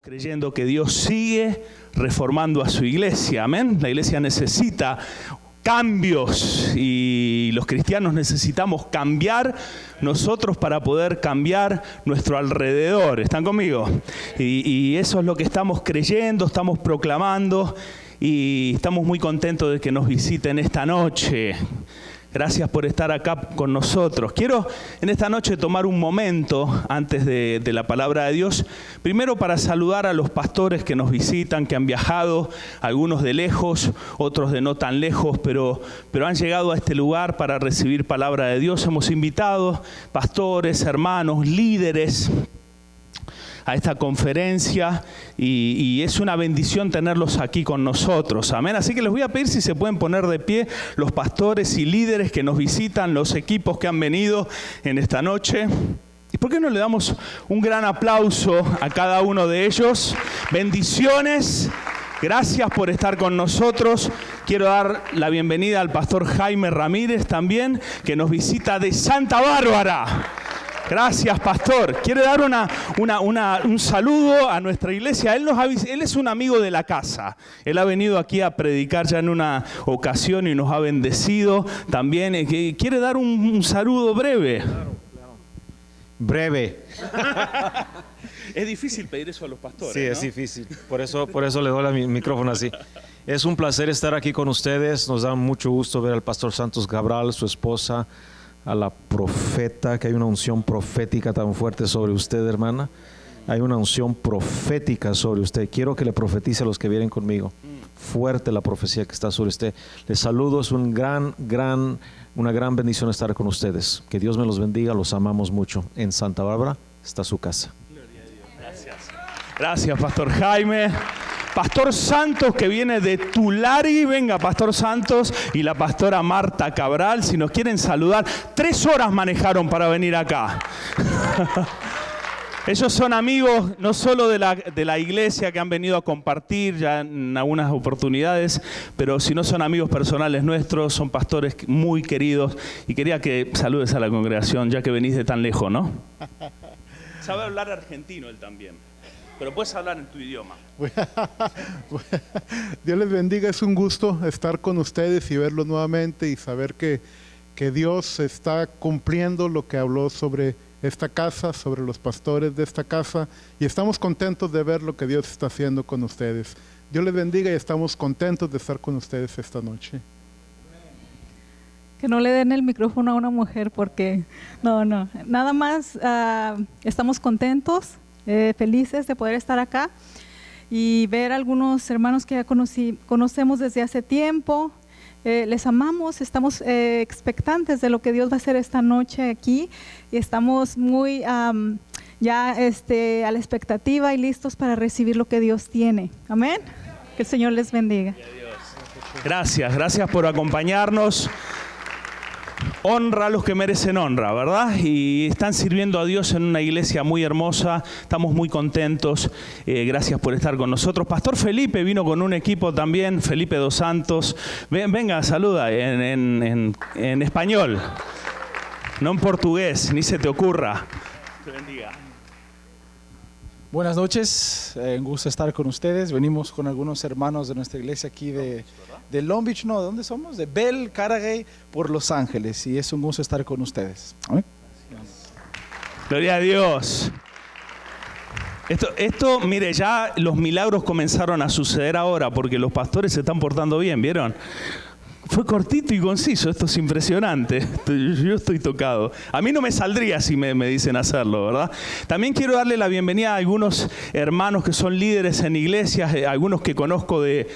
Creyendo que Dios sigue reformando a su iglesia, amén. La iglesia necesita cambios y los cristianos necesitamos cambiar nosotros para poder cambiar nuestro alrededor. ¿Están conmigo? Y eso es lo que estamos creyendo, estamos proclamando y estamos muy contentos de que nos visiten esta noche. Gracias por estar acá con nosotros. Quiero en esta noche tomar un momento antes de la palabra de Dios, primero para saludar a los pastores que nos visitan, que han viajado, algunos de lejos, otros de no tan lejos, pero han llegado a este lugar para recibir palabra de Dios. Hemos invitado pastores, hermanos, líderes a esta conferencia y es una bendición tenerlos aquí con nosotros, amén. Así que les voy a pedir si se pueden poner de pie los pastores y líderes que nos visitan, los equipos que han venido en esta noche. ¿Y por qué no le damos un gran aplauso a cada uno de ellos? Bendiciones, gracias por estar con nosotros. Quiero dar la bienvenida al pastor Jaime Ramírez también, que nos visita de Santa Bárbara. Gracias, pastor. Quiere dar un saludo a nuestra iglesia. Él es un amigo de la casa. Él ha venido aquí a predicar ya en una ocasión y nos ha bendecido también. Quiere dar un saludo breve. Claro. Breve. Es difícil pedir eso a los pastores, Sí, ¿no? es difícil. Por eso le doy el micrófono así. Es un placer estar aquí con ustedes. Nos da mucho gusto ver al pastor Santos Cabral, su esposa, a la profeta, que hay una unción profética tan fuerte sobre usted, hermana. Hay una unción profética sobre usted. Quiero que le profetice a los que vienen conmigo. Fuerte la profecía que está sobre usted. Les saludo, es una gran bendición estar con ustedes. Que Dios me los bendiga, los amamos mucho. En Santa Bárbara está su casa. Gloria a Dios. Gracias. Gracias, pastor Jaime. Pastor Santos, que viene de Tulare, venga, Pastor Santos, y la pastora Marta Cabral, si nos quieren saludar. 3 horas manejaron para venir acá. Ellos son amigos no solo de la iglesia que han venido a compartir ya en algunas oportunidades, pero si no son amigos personales nuestros, son pastores muy queridos. Y quería que saludes a la congregación, ya que venís de tan lejos, ¿no? Sabe hablar argentino él también, pero puedes hablar en tu idioma. Dios les bendiga, es un gusto estar con ustedes y verlos nuevamente y saber que Dios está cumpliendo lo que habló sobre esta casa, sobre los pastores de esta casa, y estamos contentos de ver lo que Dios está haciendo con ustedes. Dios les bendiga y estamos contentos de estar con ustedes esta noche. Que no le den el micrófono a una mujer porque nada más estamos contentos, felices de poder estar acá y ver a algunos hermanos que ya conocemos desde hace tiempo. Les amamos, estamos expectantes de lo que Dios va a hacer esta noche aquí y estamos muy a la expectativa y listos para recibir lo que Dios tiene. Amén. Que el Señor les bendiga. Gracias por acompañarnos. Honra a los que merecen honra, ¿verdad? Y están sirviendo a Dios en una iglesia muy hermosa. Estamos muy contentos. Gracias por estar con nosotros. Pastor Felipe vino con un equipo también, Felipe dos Santos. Venga, saluda en español, no en portugués, ni se te ocurra. Te bendiga. Buenas noches, un gusto estar con ustedes. Venimos con algunos hermanos de nuestra iglesia aquí de Long Beach, no, ¿de dónde somos? De Bell Carragay por Los Ángeles, y es un gusto estar con ustedes. ¿Amén? Gloria a Dios. Esto, mire, ya los milagros comenzaron a suceder ahora porque los pastores se están portando bien, ¿vieron? Fue cortito y conciso, esto es impresionante. Yo estoy tocado. A mí no me saldría si me dicen hacerlo, ¿verdad? También quiero darle la bienvenida a algunos hermanos que son líderes en iglesias, algunos que conozco de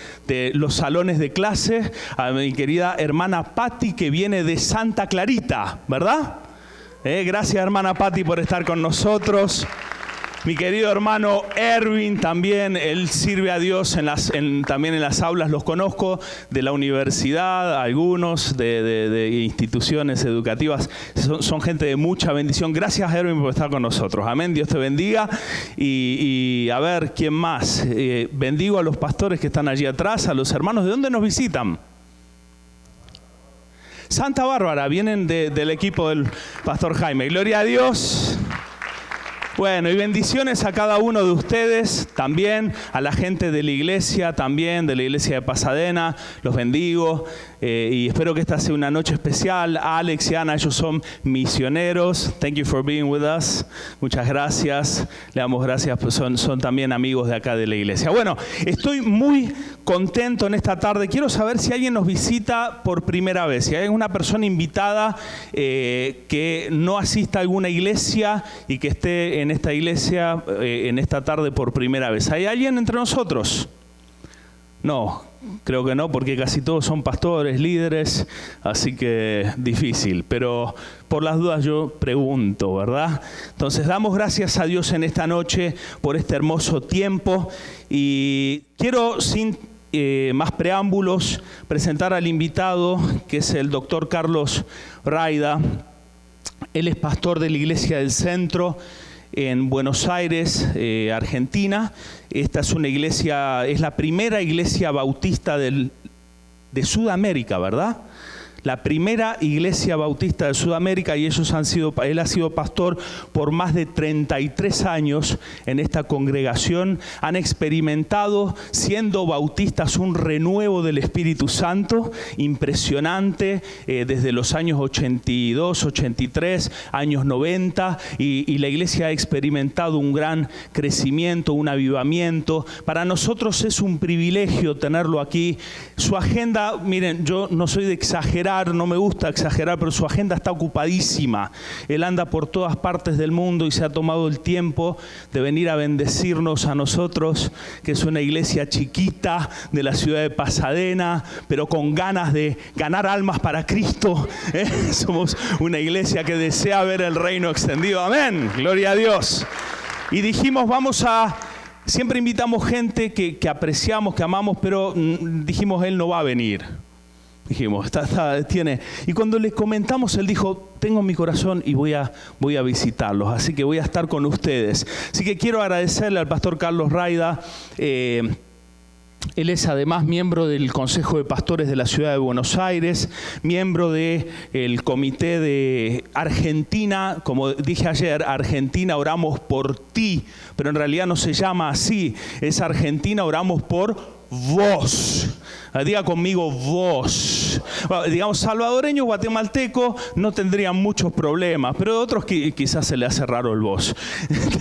los salones de clase, a mi querida hermana Patti, que viene de Santa Clarita, ¿verdad? Gracias, hermana Patti, por estar con nosotros. Mi querido hermano Erwin también, él sirve a Dios también en las aulas, los conozco, de la universidad, algunos de instituciones educativas, son gente de mucha bendición. Gracias, Erwin, por estar con nosotros. Amén, Dios te bendiga. Y a ver, ¿quién más? Bendigo a los pastores que están allí atrás, a los hermanos. ¿De dónde nos visitan? Santa Bárbara, vienen del equipo del pastor Jaime. Gloria a Dios. Bueno, y bendiciones a cada uno de ustedes, también a la gente de la iglesia, también de la iglesia de Pasadena, los bendigo y espero que esta sea una noche especial. Alex y Ana, ellos son misioneros. Thank you for being with us. Muchas gracias. Le damos gracias, pues son también amigos de acá de la iglesia. Bueno, estoy muy contento en esta tarde. Quiero saber si alguien nos visita por primera vez, si hay una persona invitada que no asista a alguna iglesia y que esté en esta iglesia en esta tarde por primera vez. ¿Hay alguien entre nosotros? No, creo que no, porque casi todos son pastores, líderes, así que difícil. Pero por las dudas yo pregunto, ¿verdad? Entonces damos gracias a Dios en esta noche por este hermoso tiempo y quiero sin más preámbulos presentar al invitado, que es el doctor Carlos Raida. Él es pastor de la Iglesia del Centro en Buenos Aires, Argentina. Esta es una iglesia, es la primera iglesia bautista de Sudamérica, ¿verdad? La primera iglesia bautista de Sudamérica, y él ha sido pastor por más de 33 años en esta congregación. Han experimentado, siendo bautistas, un renuevo del Espíritu Santo impresionante desde los años 82, 83, años 90, y la iglesia ha experimentado un gran crecimiento, un avivamiento. Para nosotros es un privilegio tenerlo aquí. Su agenda, miren, yo no soy de exagerar, no me gusta exagerar, pero su agenda está ocupadísima. Él anda por todas partes del mundo y se ha tomado el tiempo de venir a bendecirnos a nosotros, que es una iglesia chiquita de la ciudad de Pasadena, pero con ganas de ganar almas para Cristo. Somos una iglesia que desea ver el reino extendido. Amén, gloria a Dios. Y dijimos, siempre invitamos gente que apreciamos, que amamos, pero dijimos, él no va a venir. Dijimos, tiene. Y cuando le comentamos, él dijo, tengo en mi corazón y voy a visitarlos, así que voy a estar con ustedes. Así que quiero agradecerle al pastor Carlos Raida. Él es además miembro del Consejo de Pastores de la Ciudad de Buenos Aires, miembro del Comité de Argentina. Como dije ayer, Argentina oramos por ti, pero en realidad no se llama así, es Argentina oramos por vos. Diga conmigo vos. Bueno, digamos, salvadoreño, guatemalteco no tendrían muchos problemas, pero otros quizás se le hace raro el vos.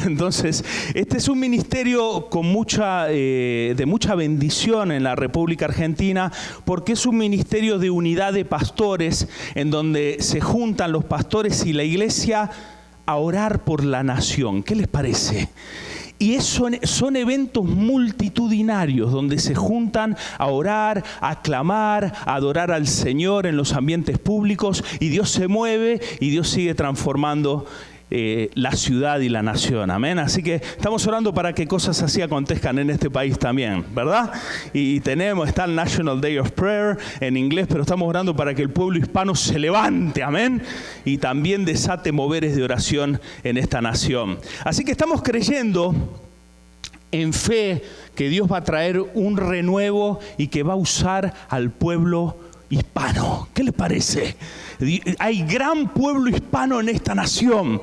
Entonces, este es un ministerio con de mucha bendición en la República Argentina, porque es un ministerio de unidad de pastores, en donde se juntan los pastores y la iglesia a orar por la nación. ¿Qué les parece? Y son eventos multitudinarios donde se juntan a orar, a clamar, a adorar al Señor en los ambientes públicos, y Dios se mueve y Dios sigue transformando la ciudad y la nación. Amén. Así que estamos orando para que cosas así acontezcan en este país también, ¿verdad? Y está el National Day of Prayer en inglés, pero estamos orando para que el pueblo hispano se levante, amén, y también desate moveres de oración en esta nación. Así que estamos creyendo en fe que Dios va a traer un renuevo y que va a usar al pueblo hispano. ¿Qué les parece? Hay gran pueblo hispano en esta nación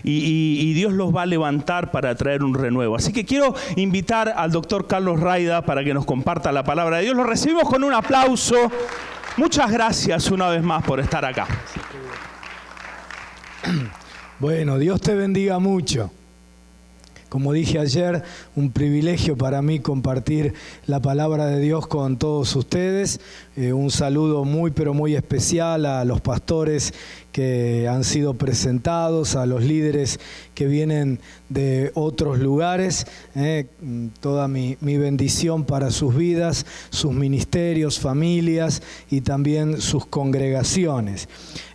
y Dios los va a levantar para traer un renuevo. Así que quiero invitar al doctor Carlos Raida para que nos comparta la palabra de Dios. Lo recibimos con un aplauso. Muchas gracias una vez más por estar acá. Bueno, Dios te bendiga mucho. Como dije ayer, un privilegio para mí compartir la palabra de Dios con todos ustedes. Un saludo muy pero muy especial a los pastores que han sido presentados, a los líderes que vienen de otros lugares. Toda mi bendición para sus vidas, sus ministerios, familias y también sus congregaciones.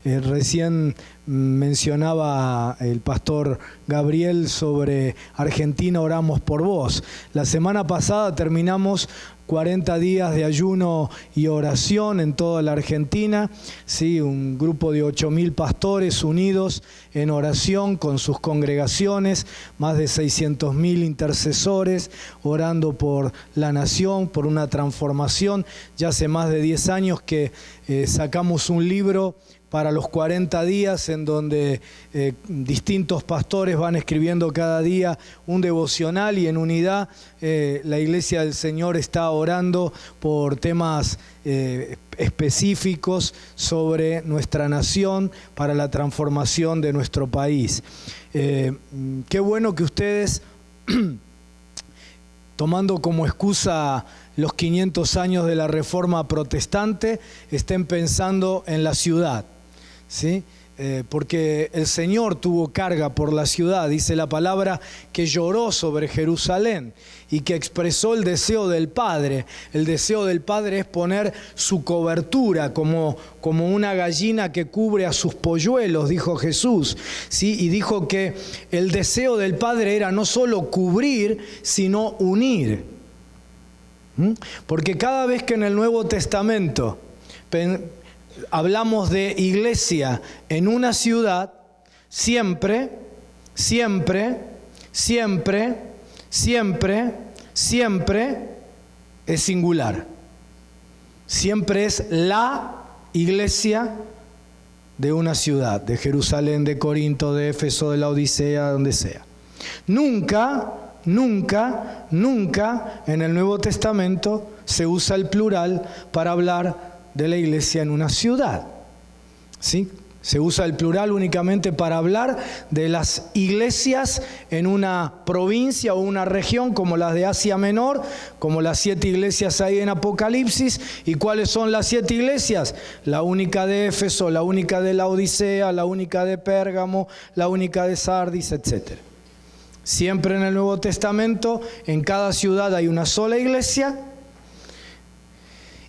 Recién mencionaba el pastor Gabriel sobre Argentina oramos por vos. La semana pasada terminamos 40 días de ayuno y oración en toda la Argentina, sí, un grupo de 8.000 pastores unidos en oración con sus congregaciones, más de 600.000 intercesores orando por la nación, por una transformación. Ya hace más de 10 años que sacamos un libro para los 40 días, en donde distintos pastores van escribiendo cada día un devocional, y en unidad la Iglesia del Señor está orando por temas específicos sobre nuestra nación, para la transformación de nuestro país. Qué bueno que ustedes, tomando como excusa los 500 años de la Reforma Protestante, estén pensando en la ciudad, ¿sí? Porque el Señor tuvo carga por la ciudad. Dice la palabra que lloró sobre Jerusalén y que expresó el deseo del Padre. El deseo del Padre es poner su cobertura como una gallina que cubre a sus polluelos, dijo Jesús, ¿sí? Y dijo que el deseo del Padre era no solo cubrir, sino unir. Porque cada vez que en el Nuevo Testamento hablamos de iglesia en una ciudad, siempre es singular. Siempre es la iglesia de una ciudad, de Jerusalén, de Corinto, de Éfeso, de la Odisea, donde sea. Nunca en el Nuevo Testamento se usa el plural para hablar de la iglesia en una ciudad, ¿sí? Se usa el plural únicamente para hablar de las iglesias en una provincia o una región, como las de Asia Menor, como las 7 iglesias ahí en Apocalipsis. ¿Y cuáles son las 7 iglesias? La única de Éfeso, la única de la Odisea, la única de Pérgamo, la única de Sardis, etc. Siempre en el Nuevo Testamento, en cada ciudad hay una sola iglesia.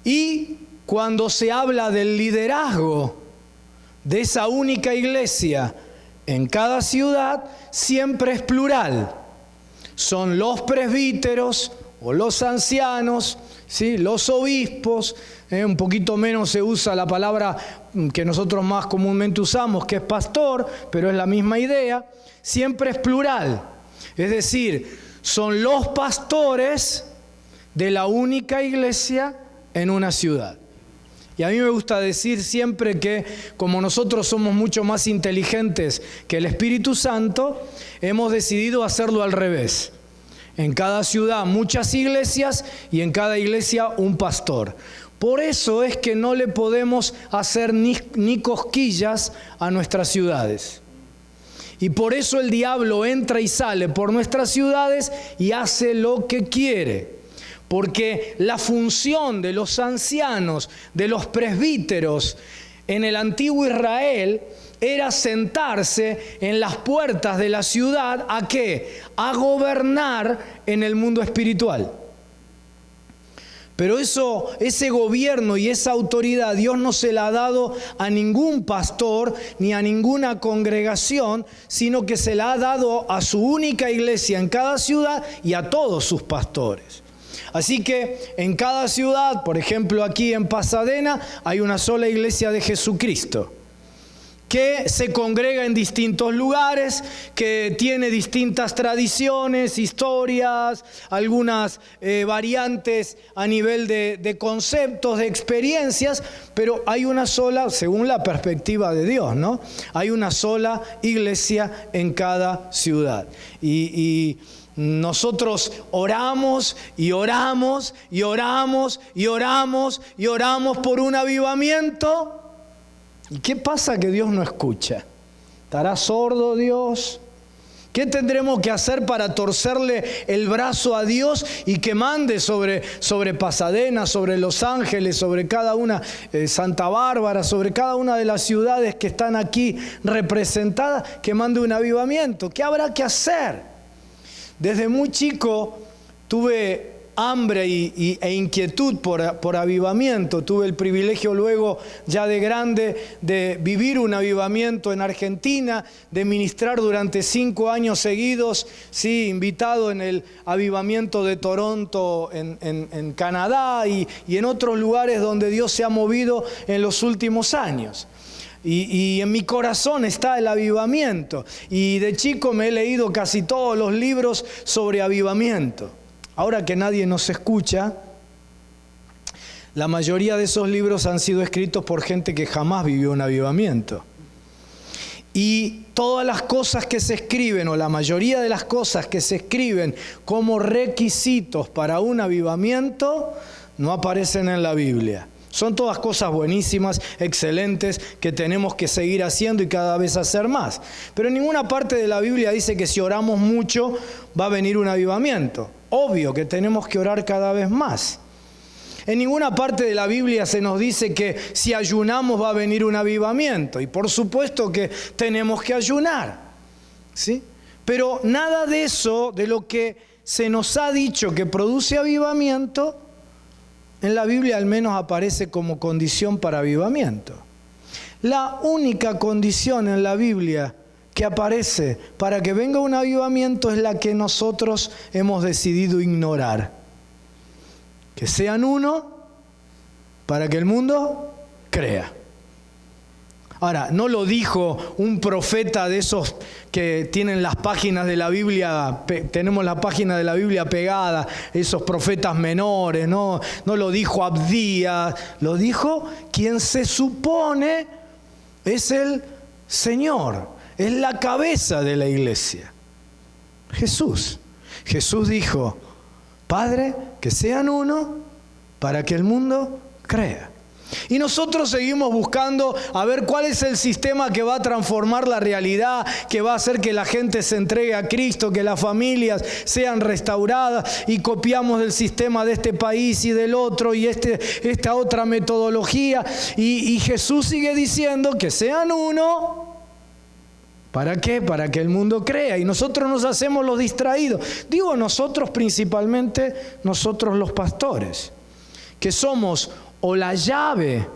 Y cuando se habla del liderazgo de esa única iglesia en cada ciudad, siempre es plural. Son los presbíteros o los ancianos, ¿sí? Los obispos. Un poquito menos se usa la palabra que nosotros más comúnmente usamos, que es pastor, pero es la misma idea. Siempre es plural. Es decir, son los pastores de la única iglesia en una ciudad. Y a mí me gusta decir siempre que, como nosotros somos mucho más inteligentes que el Espíritu Santo, hemos decidido hacerlo al revés. En cada ciudad muchas iglesias y en cada iglesia un pastor. Por eso es que no le podemos hacer ni cosquillas a nuestras ciudades. Y por eso el diablo entra y sale por nuestras ciudades y hace lo que quiere. Porque la función de los ancianos, de los presbíteros en el antiguo Israel era sentarse en las puertas de la ciudad. ¿A qué? A gobernar en el mundo espiritual. Pero ese gobierno y esa autoridad Dios no se la ha dado a ningún pastor ni a ninguna congregación, sino que se la ha dado a su única iglesia en cada ciudad y a todos sus pastores. Así que en cada ciudad, por ejemplo aquí en Pasadena, hay una sola iglesia de Jesucristo, que se congrega en distintos lugares, que tiene distintas tradiciones, historias, algunas variantes a nivel de conceptos, de experiencias, pero hay una sola, según la perspectiva de Dios, ¿no? Hay una sola iglesia en cada ciudad. Y nosotros oramos y oramos y oramos y oramos y oramos por un avivamiento. ¿Y qué pasa que Dios no escucha? ¿Estará sordo Dios? ¿Qué tendremos que hacer para torcerle el brazo a Dios y que mande sobre Pasadena, sobre Los Ángeles, sobre cada una, Santa Bárbara, sobre cada una de las ciudades que están aquí representadas, que mande un avivamiento? ¿Qué habrá que hacer? Desde muy chico tuve hambre e inquietud por avivamiento. Tuve el privilegio luego, ya de grande, de vivir un avivamiento en Argentina, de ministrar durante 5 años seguidos, sí, invitado en el avivamiento de Toronto, en Canadá y en otros lugares donde Dios se ha movido en los últimos años. Y en mi corazón está el avivamiento. Y de chico me he leído casi todos los libros sobre avivamiento. Ahora que nadie nos escucha, la mayoría de esos libros han sido escritos por gente que jamás vivió un avivamiento. Y todas las cosas que se escriben, o la mayoría de las cosas que se escriben como requisitos para un avivamiento, no aparecen en la Biblia. Son todas cosas buenísimas, excelentes, que tenemos que seguir haciendo y cada vez hacer más. Pero en ninguna parte de la Biblia dice que si oramos mucho va a venir un avivamiento. Obvio que tenemos que orar cada vez más. En ninguna parte de la Biblia se nos dice que si ayunamos va a venir un avivamiento. Y por supuesto que tenemos que ayunar, ¿sí? Pero nada de eso, de lo que se nos ha dicho que produce avivamiento, en la Biblia al menos aparece como condición para avivamiento. La única condición en la Biblia que aparece para que venga un avivamiento es la que nosotros hemos decidido ignorar. Que sean uno para que el mundo crea. Ahora, no lo dijo un profeta de esos que tienen las páginas de la Biblia, tenemos la página de la Biblia pegada, esos profetas menores, no lo dijo Abdías, lo dijo quien se supone es el Señor, es la cabeza de la iglesia, Jesús. Jesús dijo: Padre, que sean uno para que el mundo crea. Y nosotros seguimos buscando a ver cuál es el sistema que va a transformar la realidad, que va a hacer que la gente se entregue a Cristo, que las familias sean restauradas, y copiamos del sistema de este país y del otro y esta otra metodología. Y Jesús sigue diciendo que sean uno. ¿Para qué? Para que el mundo crea. Y nosotros nos hacemos los distraídos. Digo nosotros, principalmente nosotros los pastores, que somos o la llave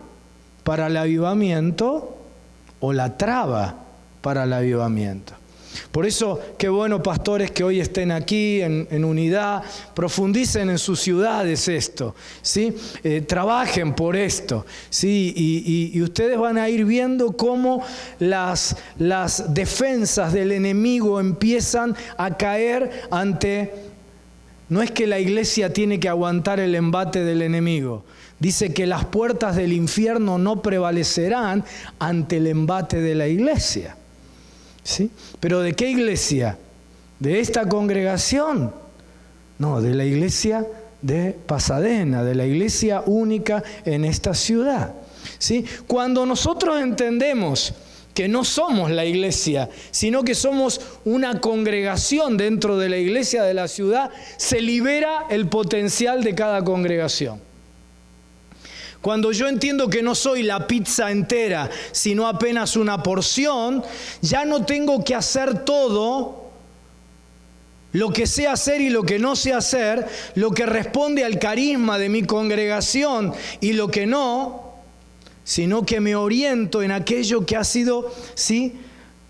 para el avivamiento o la traba para el avivamiento. Por eso, qué bueno, pastores, que hoy estén aquí en unidad, profundicen en sus ciudades esto, ¿sí? Trabajen por esto, ¿sí? Y ustedes van a ir viendo cómo las defensas del enemigo empiezan a caer ante... No es que la iglesia tiene que aguantar el embate del enemigo. Dice que las puertas del infierno no prevalecerán ante el embate de la iglesia. ¿Sí? ¿Pero de qué iglesia? ¿De esta congregación? No, de la iglesia de Pasadena, de la iglesia única en esta ciudad. ¿Sí? Cuando nosotros entendemos que no somos la iglesia, sino que somos una congregación dentro de la iglesia de la ciudad, se libera el potencial de cada congregación. Cuando yo entiendo que no soy la pizza entera, sino apenas una porción, ya no tengo que hacer todo lo que sé hacer y lo que no sé hacer, lo que responde al carisma de mi congregación y lo que no, sino que me oriento en aquello que ha sido, ¿sí?,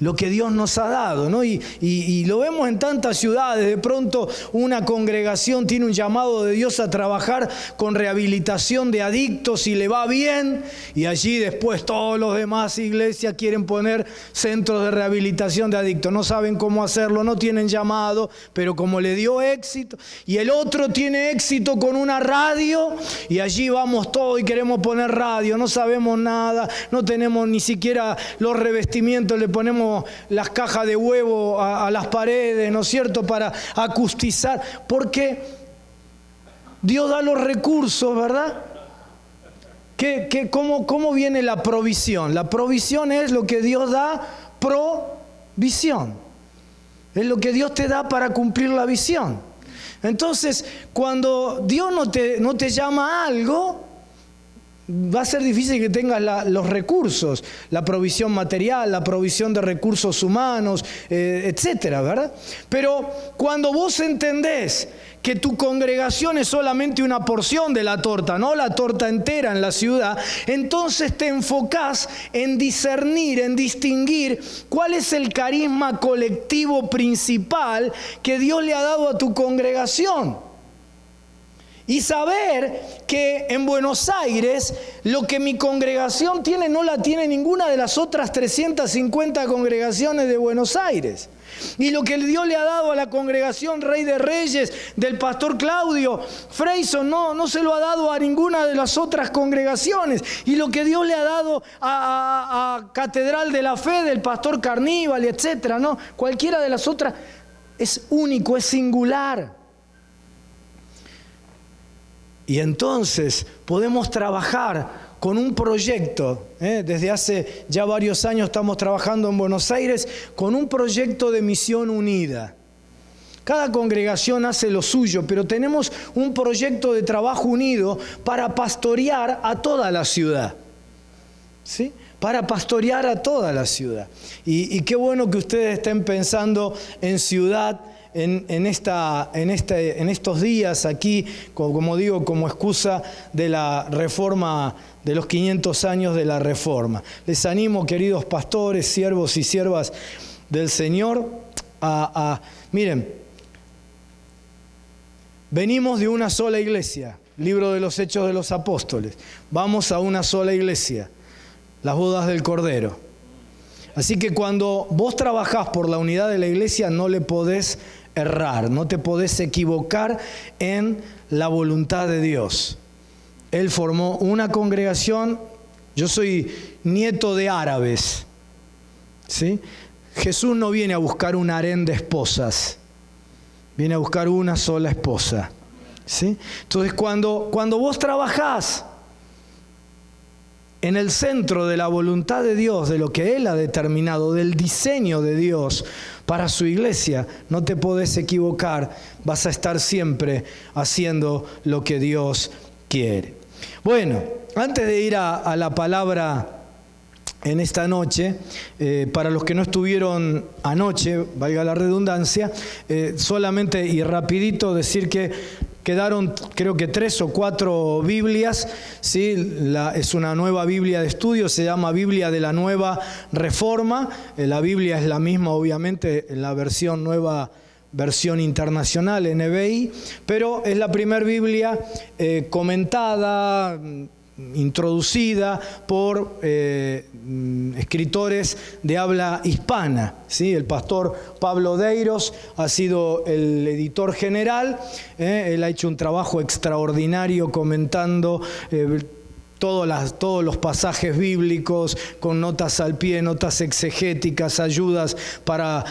lo que Dios nos ha dado, ¿no? Y lo vemos en tantas ciudades. De pronto una congregación tiene un llamado de Dios a trabajar con rehabilitación de adictos y le va bien, y allí después todos los demás iglesias quieren poner centros de rehabilitación de adictos. No saben cómo hacerlo, no tienen llamado, pero como le dio éxito, y el otro tiene éxito con una radio, y allí vamos todos y queremos poner radio, no sabemos nada, no tenemos ni siquiera los revestimientos, le ponemos las cajas de huevo a las paredes, ¿no es cierto?, para acustizar, porque Dios da los recursos, ¿verdad? ¿Cómo viene la provisión? La provisión es lo que Dios da, provisión. Es lo que Dios te da para cumplir la visión. Entonces, cuando Dios no te llama a algo, va a ser difícil que tengas los recursos, la provisión material, la provisión de recursos humanos, etcétera, ¿verdad? Pero cuando vos entendés que tu congregación es solamente una porción de la torta, no la torta entera en la ciudad, entonces te enfocás en discernir, en distinguir cuál es el carisma colectivo principal que Dios le ha dado a tu congregación. Y saber que en Buenos Aires lo que mi congregación tiene no la tiene ninguna de las otras 350 congregaciones de Buenos Aires. Y lo que Dios le ha dado a la congregación Rey de Reyes, del pastor Claudio Freyson, no se lo ha dado a ninguna de las otras congregaciones. Y lo que Dios le ha dado a Catedral de la Fe, del pastor Carníbal, etcétera, ¿no? Cualquiera de las otras es único, es singular. Y entonces podemos trabajar con un proyecto, desde hace ya varios años estamos trabajando en Buenos Aires con un proyecto de misión unida. Cada congregación hace lo suyo, pero tenemos un proyecto de trabajo unido para pastorear a toda la ciudad. ¿Sí? Para pastorear a toda la ciudad. Y qué bueno que ustedes estén pensando en ciudad, en estos días aquí, como digo, como excusa de la reforma, de los 500 años de la reforma. Les animo, queridos pastores, siervos y siervas del Señor, miren, venimos de una sola iglesia, libro de los Hechos de los Apóstoles, vamos a una sola iglesia, las bodas del Cordero. Así que cuando vos trabajás por la unidad de la iglesia no le podés errar, no te podés equivocar en la voluntad de Dios. Él formó una congregación, yo soy nieto de árabes, ¿sí? Jesús no viene a buscar un harén de esposas, viene a buscar una sola esposa, ¿sí? Entonces cuando vos trabajás en el centro de la voluntad de Dios, de lo que Él ha determinado, del diseño de Dios para su iglesia, no te podés equivocar, vas a estar siempre haciendo lo que Dios quiere. Bueno, antes de ir a la palabra en esta noche, para los que no estuvieron anoche, valga la redundancia, solamente y rapidito decir que quedaron creo que 3 o 4 Biblias, ¿sí? Es una nueva Biblia de estudio, se llama Biblia de la Nueva Reforma. La Biblia es la misma, obviamente, en la versión nueva, versión internacional, NBI, pero es la primera Biblia comentada, introducida por escritores de habla hispana, ¿sí? El pastor Pablo Deiros ha sido el editor general, él ha hecho un trabajo extraordinario comentando todos los pasajes bíblicos, con notas al pie, notas exegéticas, ayudas para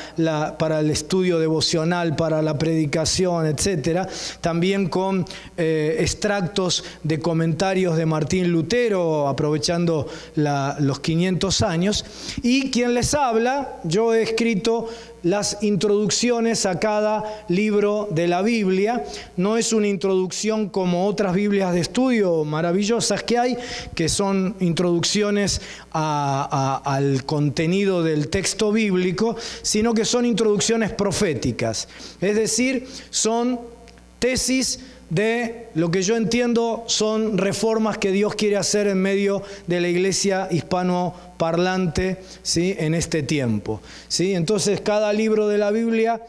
el estudio devocional, para la predicación, etc. También con extractos de comentarios de Martín Lutero, aprovechando los 500 años. Y quien les habla, yo he escrito las introducciones a cada libro de la Biblia. No es una introducción como otras Biblias de estudio maravillosas que hay, que son introducciones al contenido del texto bíblico, sino que son introducciones proféticas. Es decir, son tesis de lo que yo entiendo son reformas que Dios quiere hacer en medio de la iglesia hispanoparlante, ¿sí? En este tiempo, ¿sí? Entonces cada libro de la Biblia,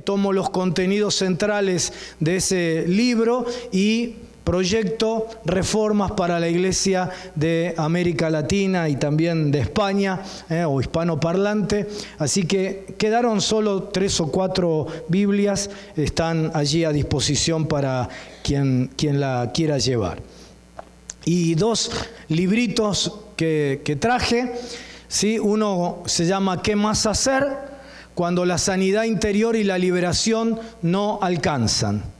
tomo los contenidos centrales de ese libro y proyecto reformas para la iglesia de América Latina y también de España, o hispanoparlante. Así que quedaron solo 3 o 4 Biblias, están allí a disposición para quien la quiera llevar. Y 2 libritos que traje, ¿sí? Uno se llama ¿Qué más hacer cuando la sanidad interior y la liberación no alcanzan?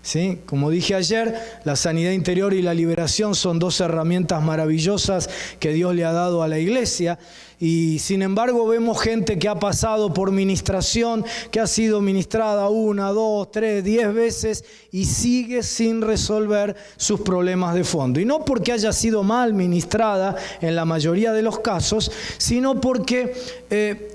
¿Sí? Como dije ayer, la sanidad interior y la liberación son 2 herramientas maravillosas que Dios le ha dado a la iglesia. Y sin embargo vemos gente que ha pasado por ministración, que ha sido ministrada 1, 2, 3, 10 veces y sigue sin resolver sus problemas de fondo. Y no porque haya sido mal ministrada en la mayoría de los casos, sino porque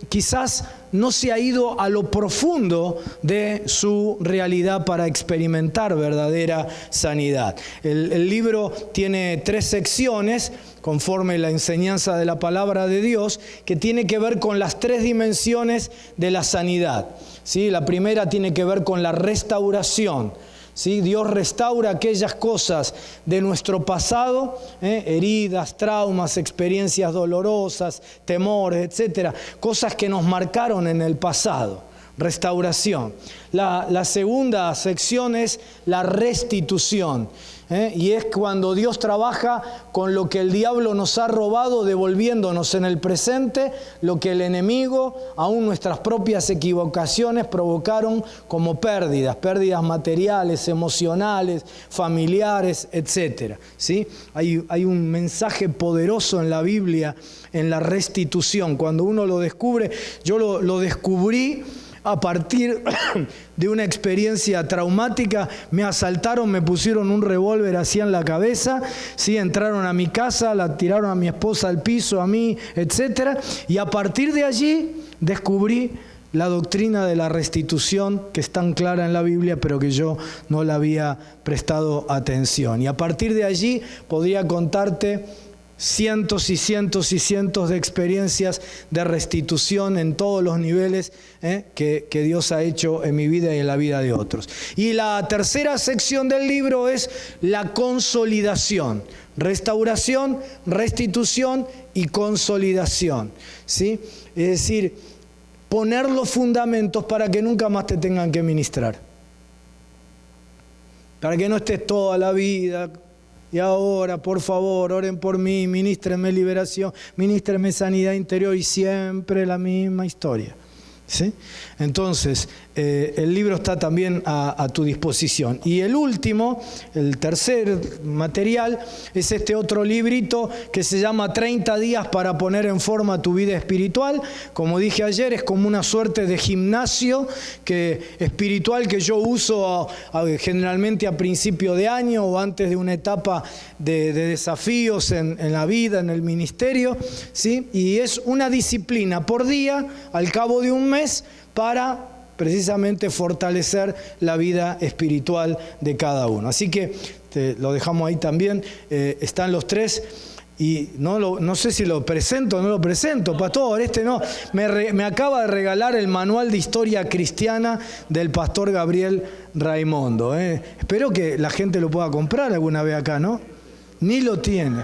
quizás no se ha ido a lo profundo de su realidad para experimentar verdadera sanidad. El libro tiene 3 secciones, conforme la enseñanza de la palabra de Dios, que tiene que ver con las 3 dimensiones de la sanidad, ¿sí? La primera tiene que ver con la restauración, ¿sí? Dios restaura aquellas cosas de nuestro pasado, heridas, traumas, experiencias dolorosas, temores, etcétera, cosas que nos marcaron en el pasado. Restauración. La segunda sección es la restitución. Y es cuando Dios trabaja con lo que el diablo nos ha robado, devolviéndonos en el presente lo que el enemigo, aún nuestras propias equivocaciones, provocaron como pérdidas materiales, emocionales, familiares, etc. ¿Sí? Hay un mensaje poderoso en la Biblia en la restitución. Cuando uno lo descubre, yo lo descubrí a partir de una experiencia traumática. Me asaltaron, me pusieron un revólver así en la cabeza, ¿sí? Entraron a mi casa, la tiraron a mi esposa al piso, a mí, etc. Y a partir de allí descubrí la doctrina de la restitución, que es tan clara en la Biblia, pero que yo no la había prestado atención. Y a partir de allí podría contarte cientos y cientos y cientos de experiencias de restitución en todos los niveles que Dios ha hecho en mi vida y en la vida de otros. Y la tercera sección del libro es la consolidación. Restauración, restitución y consolidación, ¿sí? Es decir, poner los fundamentos para que nunca más te tengan que ministrar. Para que no estés toda la vida... Y ahora, por favor, oren por mí, ministrenme liberación, ministrenme sanidad interior, y siempre la misma historia. ¿Sí? Entonces, el libro está también a tu disposición. Y el último, el tercer material, es este otro librito que se llama 30 días para poner en forma tu vida espiritual. Como dije ayer, es como una suerte de gimnasio espiritual que yo uso generalmente a principio de año o antes de una etapa de desafíos en la vida, en el ministerio, ¿sí? Y es una disciplina por día, al cabo de un mes, para precisamente fortalecer la vida espiritual de cada uno. Así que lo dejamos ahí también. Están los tres. Y no sé si lo presento o no lo presento, pastor. Me acaba de regalar el manual de historia cristiana del pastor Gabriel Raimondo. Espero que la gente lo pueda comprar alguna vez acá, ¿no? Ni lo tiene.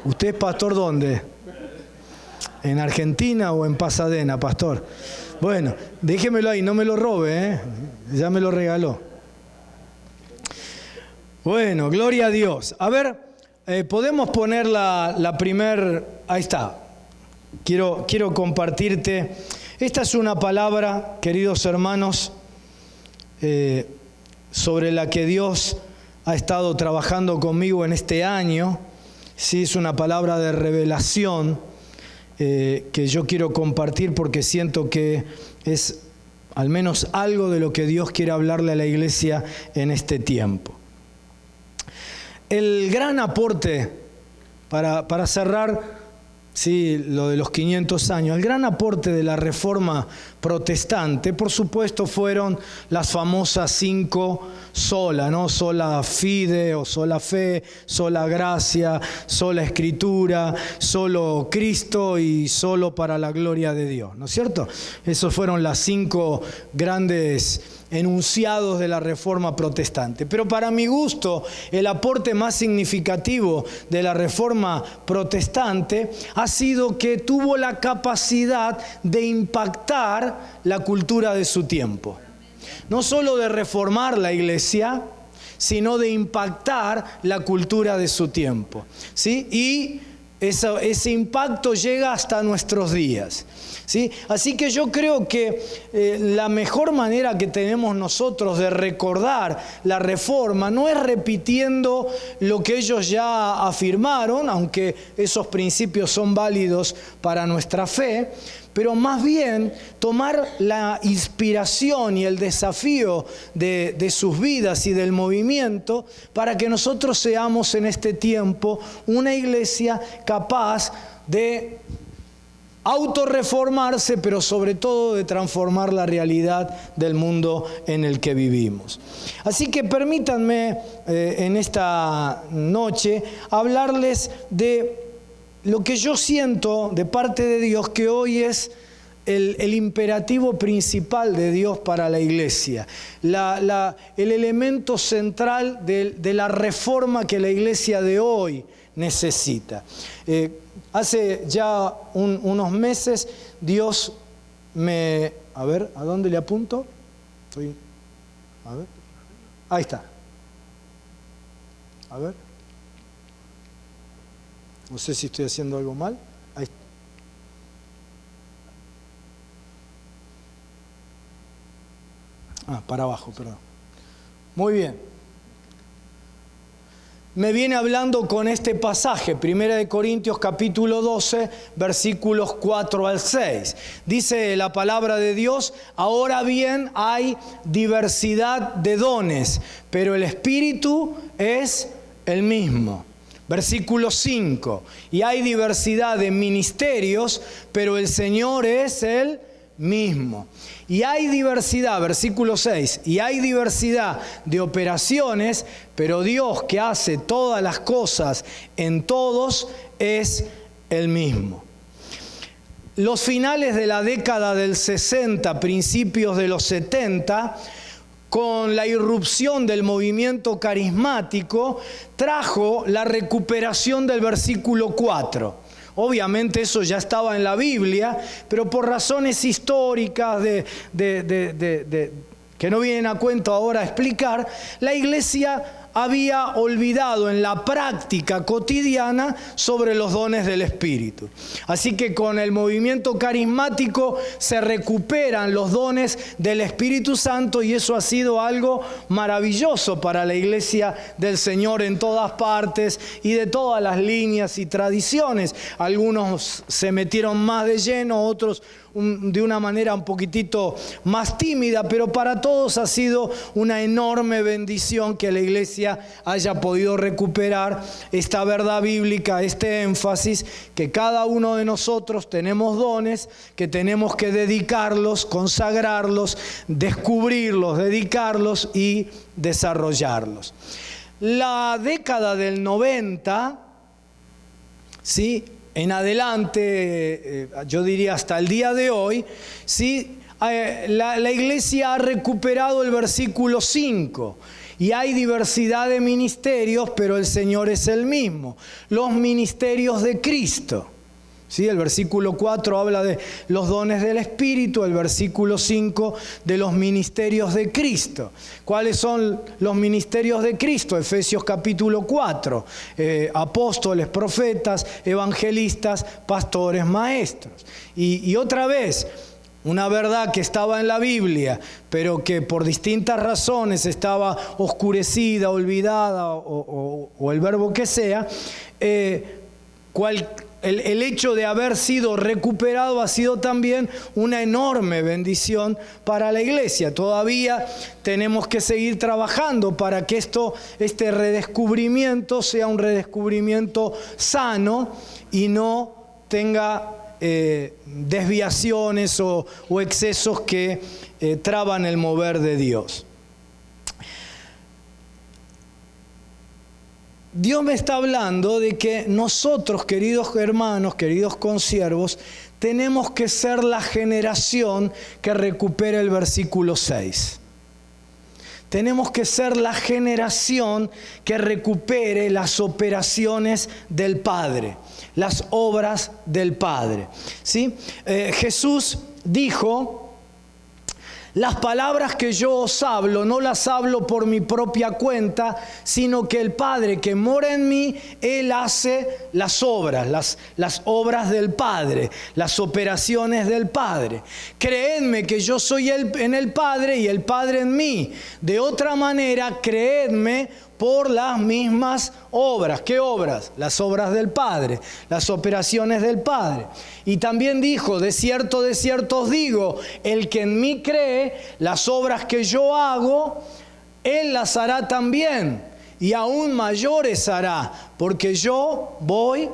¿Usted es pastor dónde? ¿En Argentina o en Pasadena, pastor? Bueno, déjemelo ahí, no me lo robe, ya me lo regaló. Bueno, gloria a Dios. A ver, podemos poner la primer... Ahí está. Quiero compartirte. Esta es una palabra, queridos hermanos, sobre la que Dios ha estado trabajando conmigo en este año. Sí, es una palabra de revelación que yo quiero compartir porque siento que es al menos algo de lo que Dios quiere hablarle a la iglesia en este tiempo. El gran aporte, para cerrar, sí, lo de los 500 años, el gran aporte de la Reforma Protestante, por supuesto, fueron las famosas 5 sola, ¿no? Sola fide o sola fe, sola gracia, sola escritura, solo Cristo y solo para la gloria de Dios, ¿no es cierto? Esos fueron las 5 grandes enunciados de la Reforma Protestante. Pero para mi gusto, el aporte más significativo de la Reforma Protestante ha sido que tuvo la capacidad de impactar la cultura de su tiempo. No solo de reformar la iglesia, sino de impactar la cultura de su tiempo, ¿sí? Y ese impacto llega hasta nuestros días, ¿sí? Así que yo creo que la mejor manera que tenemos nosotros de recordar la Reforma no es repitiendo lo que ellos ya afirmaron, aunque esos principios son válidos para nuestra fe, pero más bien tomar la inspiración y el desafío de sus vidas y del movimiento para que nosotros seamos en este tiempo una iglesia capaz de autorreformarse, pero sobre todo de transformar la realidad del mundo en el que vivimos. Así que permítanme en esta noche hablarles de lo que yo siento de parte de Dios que hoy es el imperativo principal de Dios para la iglesia, el elemento central de la reforma que la iglesia de hoy necesita. Hace ya unos meses Dios me... A ver, ¿a dónde le apunto? A ver. Ahí está. A ver. No sé si estoy haciendo algo mal. Ahí está. Para abajo, perdón. Muy bien. Me viene hablando con este pasaje, 1 Corintios capítulo 12, versículos 4 al 6. Dice la palabra de Dios: ahora bien hay diversidad de dones, pero el Espíritu es el mismo. Versículo 5. Y hay diversidad de ministerios, pero el Señor es el mismo. Y hay diversidad, versículo 6, y hay diversidad de operaciones, pero Dios, que hace todas las cosas en todos, es el mismo. Los finales de la década del 60, principios de los 70, con la irrupción del movimiento carismático, trajo la recuperación del versículo 4. Obviamente eso ya estaba en la Biblia, pero por razones históricas que no vienen a cuento ahora a explicar, la iglesia había olvidado en la práctica cotidiana sobre los dones del Espíritu. Así que con el movimiento carismático se recuperan los dones del Espíritu Santo, y eso ha sido algo maravilloso para la iglesia del Señor en todas partes y de todas las líneas y tradiciones. Algunos se metieron más de lleno, otros de una manera un poquitito más tímida, pero para todos ha sido una enorme bendición que la iglesia haya podido recuperar esta verdad bíblica, este énfasis, que cada uno de nosotros tenemos dones, que tenemos que dedicarlos, consagrarlos, descubrirlos, dedicarlos y desarrollarlos. La década del 90, ¿sí?, en adelante, yo diría hasta el día de hoy, ¿sí?, la iglesia ha recuperado el versículo 5. Y hay diversidad de ministerios, pero el Señor es el mismo. Los ministerios de Cristo. ¿Sí? El versículo 4 habla de los dones del Espíritu, el versículo 5 de los ministerios de Cristo. ¿Cuáles son los ministerios de Cristo? Efesios capítulo 4, apóstoles, profetas, evangelistas, pastores, maestros. Y otra vez, una verdad que estaba en la Biblia, pero que por distintas razones estaba oscurecida, olvidada o el verbo que sea, el hecho de haber sido recuperado ha sido también una enorme bendición para la iglesia. Todavía tenemos que seguir trabajando para que este redescubrimiento sea un redescubrimiento sano y no tenga desviaciones o excesos que traban el mover de Dios. Dios me está hablando de que nosotros, queridos hermanos, queridos consiervos, tenemos que ser la generación que recupere el versículo 6. Tenemos que ser la generación que recupere las operaciones del Padre, las obras del Padre. ¿Sí? Jesús dijo: las palabras que yo os hablo, no las hablo por mi propia cuenta, sino que el Padre que mora en mí, Él hace las obras, las obras del Padre, las operaciones del Padre. Creedme que yo soy en el Padre y el Padre en mí. De otra manera, creedme por las mismas obras. ¿Qué obras? Las obras del Padre, las operaciones del Padre. Y también dijo: de cierto os digo, el que en mí cree, las obras que yo hago, él las hará también, y aún mayores hará, porque yo voy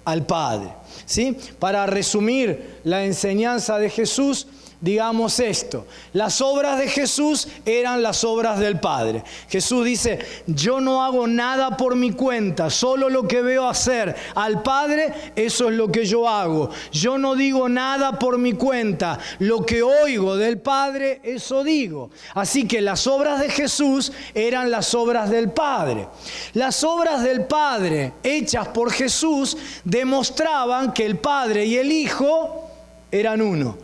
al Padre. ¿Sí? Para resumir la enseñanza de Jesús, digamos esto: las obras de Jesús eran las obras del Padre. Jesús dice: yo no hago nada por mi cuenta, solo lo que veo hacer al Padre, eso es lo que yo hago. Yo no digo nada por mi cuenta, lo que oigo del Padre, eso digo. Así que las obras de Jesús eran las obras del Padre. Las obras del Padre hechas por Jesús demostraban que el Padre y el Hijo eran uno.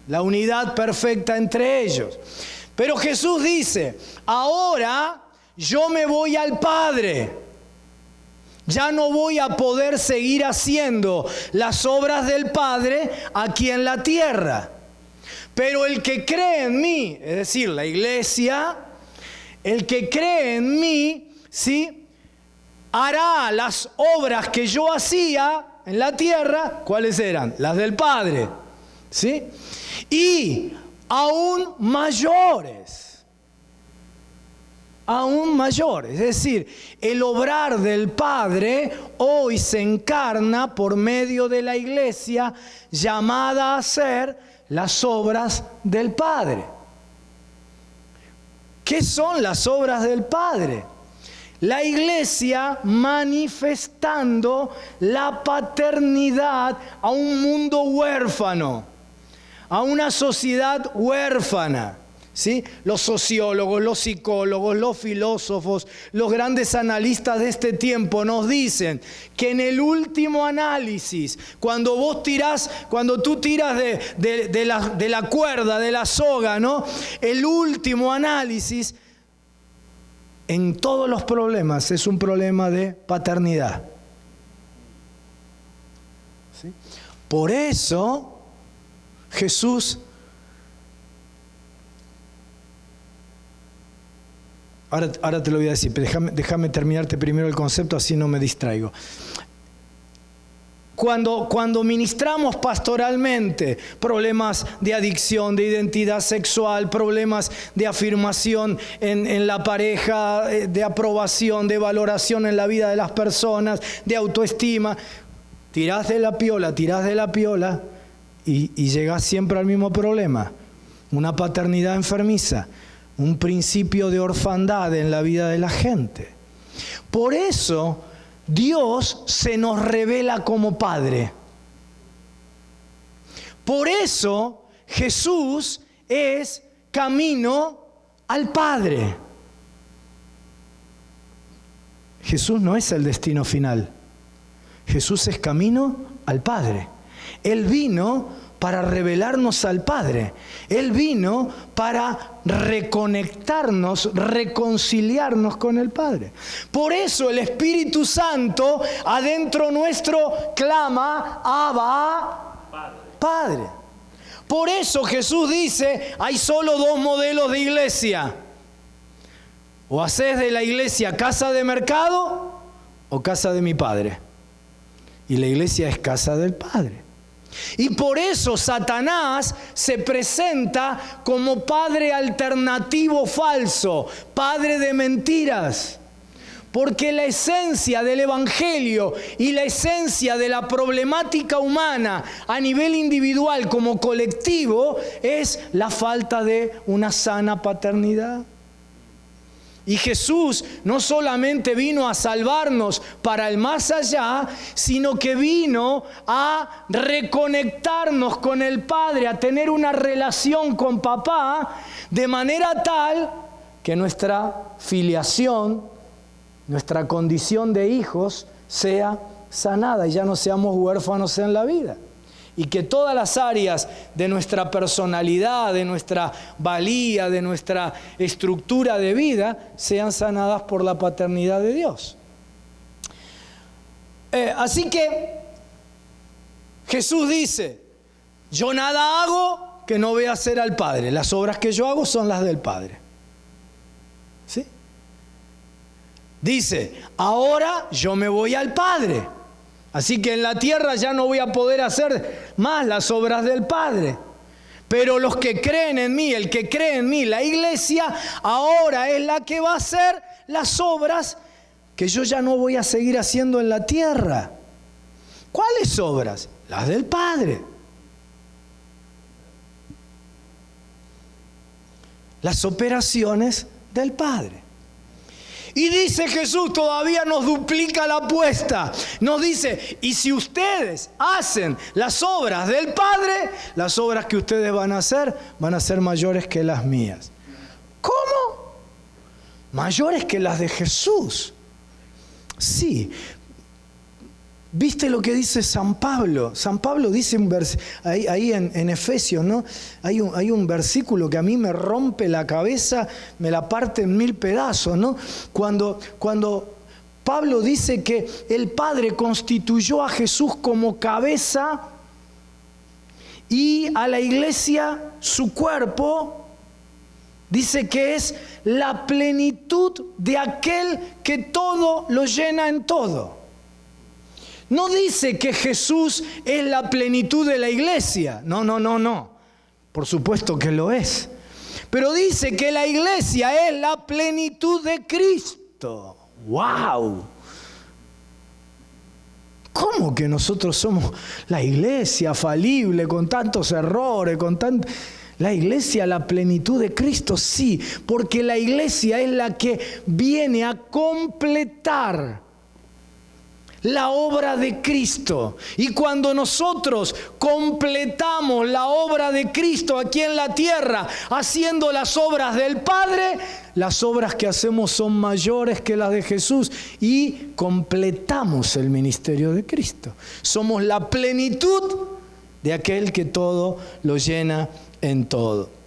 La unidad perfecta entre ellos. Pero Jesús dice: ahora yo me voy al Padre. Ya no voy a poder seguir haciendo las obras del Padre aquí en la tierra. Pero el que cree en mí, es decir, la iglesia, el que cree en mí, ¿sí?, hará las obras que yo hacía en la tierra. ¿Cuáles eran? Las del Padre, ¿sí? Y aún mayores. Aún mayores. Es decir, el obrar del Padre hoy se encarna por medio de la iglesia, llamada a hacer las obras del Padre. ¿Qué son las obras del Padre? La iglesia manifestando la paternidad a un mundo huérfano, a una sociedad huérfana, ¿sí? Los sociólogos, los psicólogos, los filósofos, los grandes analistas de este tiempo nos dicen que en el último análisis, cuando tú tiras de la cuerda, de la soga, ¿no?, el último análisis en todos los problemas es un problema de paternidad. ¿Sí? Por eso Jesús, ahora te lo voy a decir, pero déjame terminarte primero el concepto, así no me distraigo. Cuando ministramos pastoralmente problemas de adicción, de identidad sexual, problemas de afirmación en la pareja, de aprobación, de valoración en la vida de las personas, de autoestima, tirás de la piola y llegás siempre al mismo problema: una paternidad enfermiza, un principio de orfandad en la vida de la gente. Por eso Dios se nos revela como Padre. Por eso Jesús es camino al Padre. Jesús no es el destino final. Jesús es camino al Padre. Él vino para revelarnos al Padre. Él vino para reconectarnos, reconciliarnos con el Padre. Por eso el Espíritu Santo adentro nuestro clama: Abba, Padre. Por eso Jesús dice: hay solo dos modelos de iglesia. O hacés de la iglesia casa de mercado o casa de mi Padre. Y la iglesia es casa del Padre. Y por eso Satanás se presenta como padre alternativo falso, padre de mentiras. Porque la esencia del Evangelio y la esencia de la problemática humana a nivel individual como colectivo es la falta de una sana paternidad. Y Jesús no solamente vino a salvarnos para el más allá, sino que vino a reconectarnos con el Padre, a tener una relación con papá, de manera tal que nuestra filiación, nuestra condición de hijos sea sanada y ya no seamos huérfanos en la vida. Y que todas las áreas de nuestra personalidad, de nuestra valía, de nuestra estructura de vida sean sanadas por la paternidad de Dios. Así que Jesús dice: yo nada hago que no vea hacer al Padre. Las obras que yo hago son las del Padre. ¿Sí? Dice: ahora yo me voy al Padre. Así que en la tierra ya no voy a poder hacer más las obras del Padre. Pero los que creen en mí, el que cree en mí, la iglesia, ahora es la que va a hacer las obras que yo ya no voy a seguir haciendo en la tierra. ¿Cuáles obras? Las del Padre. las operaciones del Padre. Y dice Jesús, todavía nos duplica la apuesta. Nos dice, y si ustedes hacen las obras del Padre, las obras que ustedes van a ser mayores que las mías. ¿Cómo? Mayores que las de Jesús. Sí. ¿Viste lo que dice San Pablo? San Pablo dice ahí en Efesios, ¿no? Hay un versículo que a mí me rompe la cabeza, me la parte en 1000 pedazos, ¿no? Cuando Pablo dice que el Padre constituyó a Jesús como cabeza y a la iglesia su cuerpo, dice que es la plenitud de aquel que todo lo llena en todo. No dice que Jesús es la plenitud de la iglesia. No. Por supuesto que lo es. Pero dice que la iglesia es la plenitud de Cristo. ¡Wow! ¿Cómo que nosotros somos la iglesia falible, con tantos errores, La iglesia, la plenitud de Cristo? Sí, porque la iglesia es la que viene a completar la obra de Cristo. Y cuando nosotros completamos la obra de Cristo aquí en la tierra, haciendo las obras del Padre, las obras que hacemos son mayores que las de Jesús y completamos el ministerio de Cristo. Somos la plenitud de aquel que todo lo llena en todo.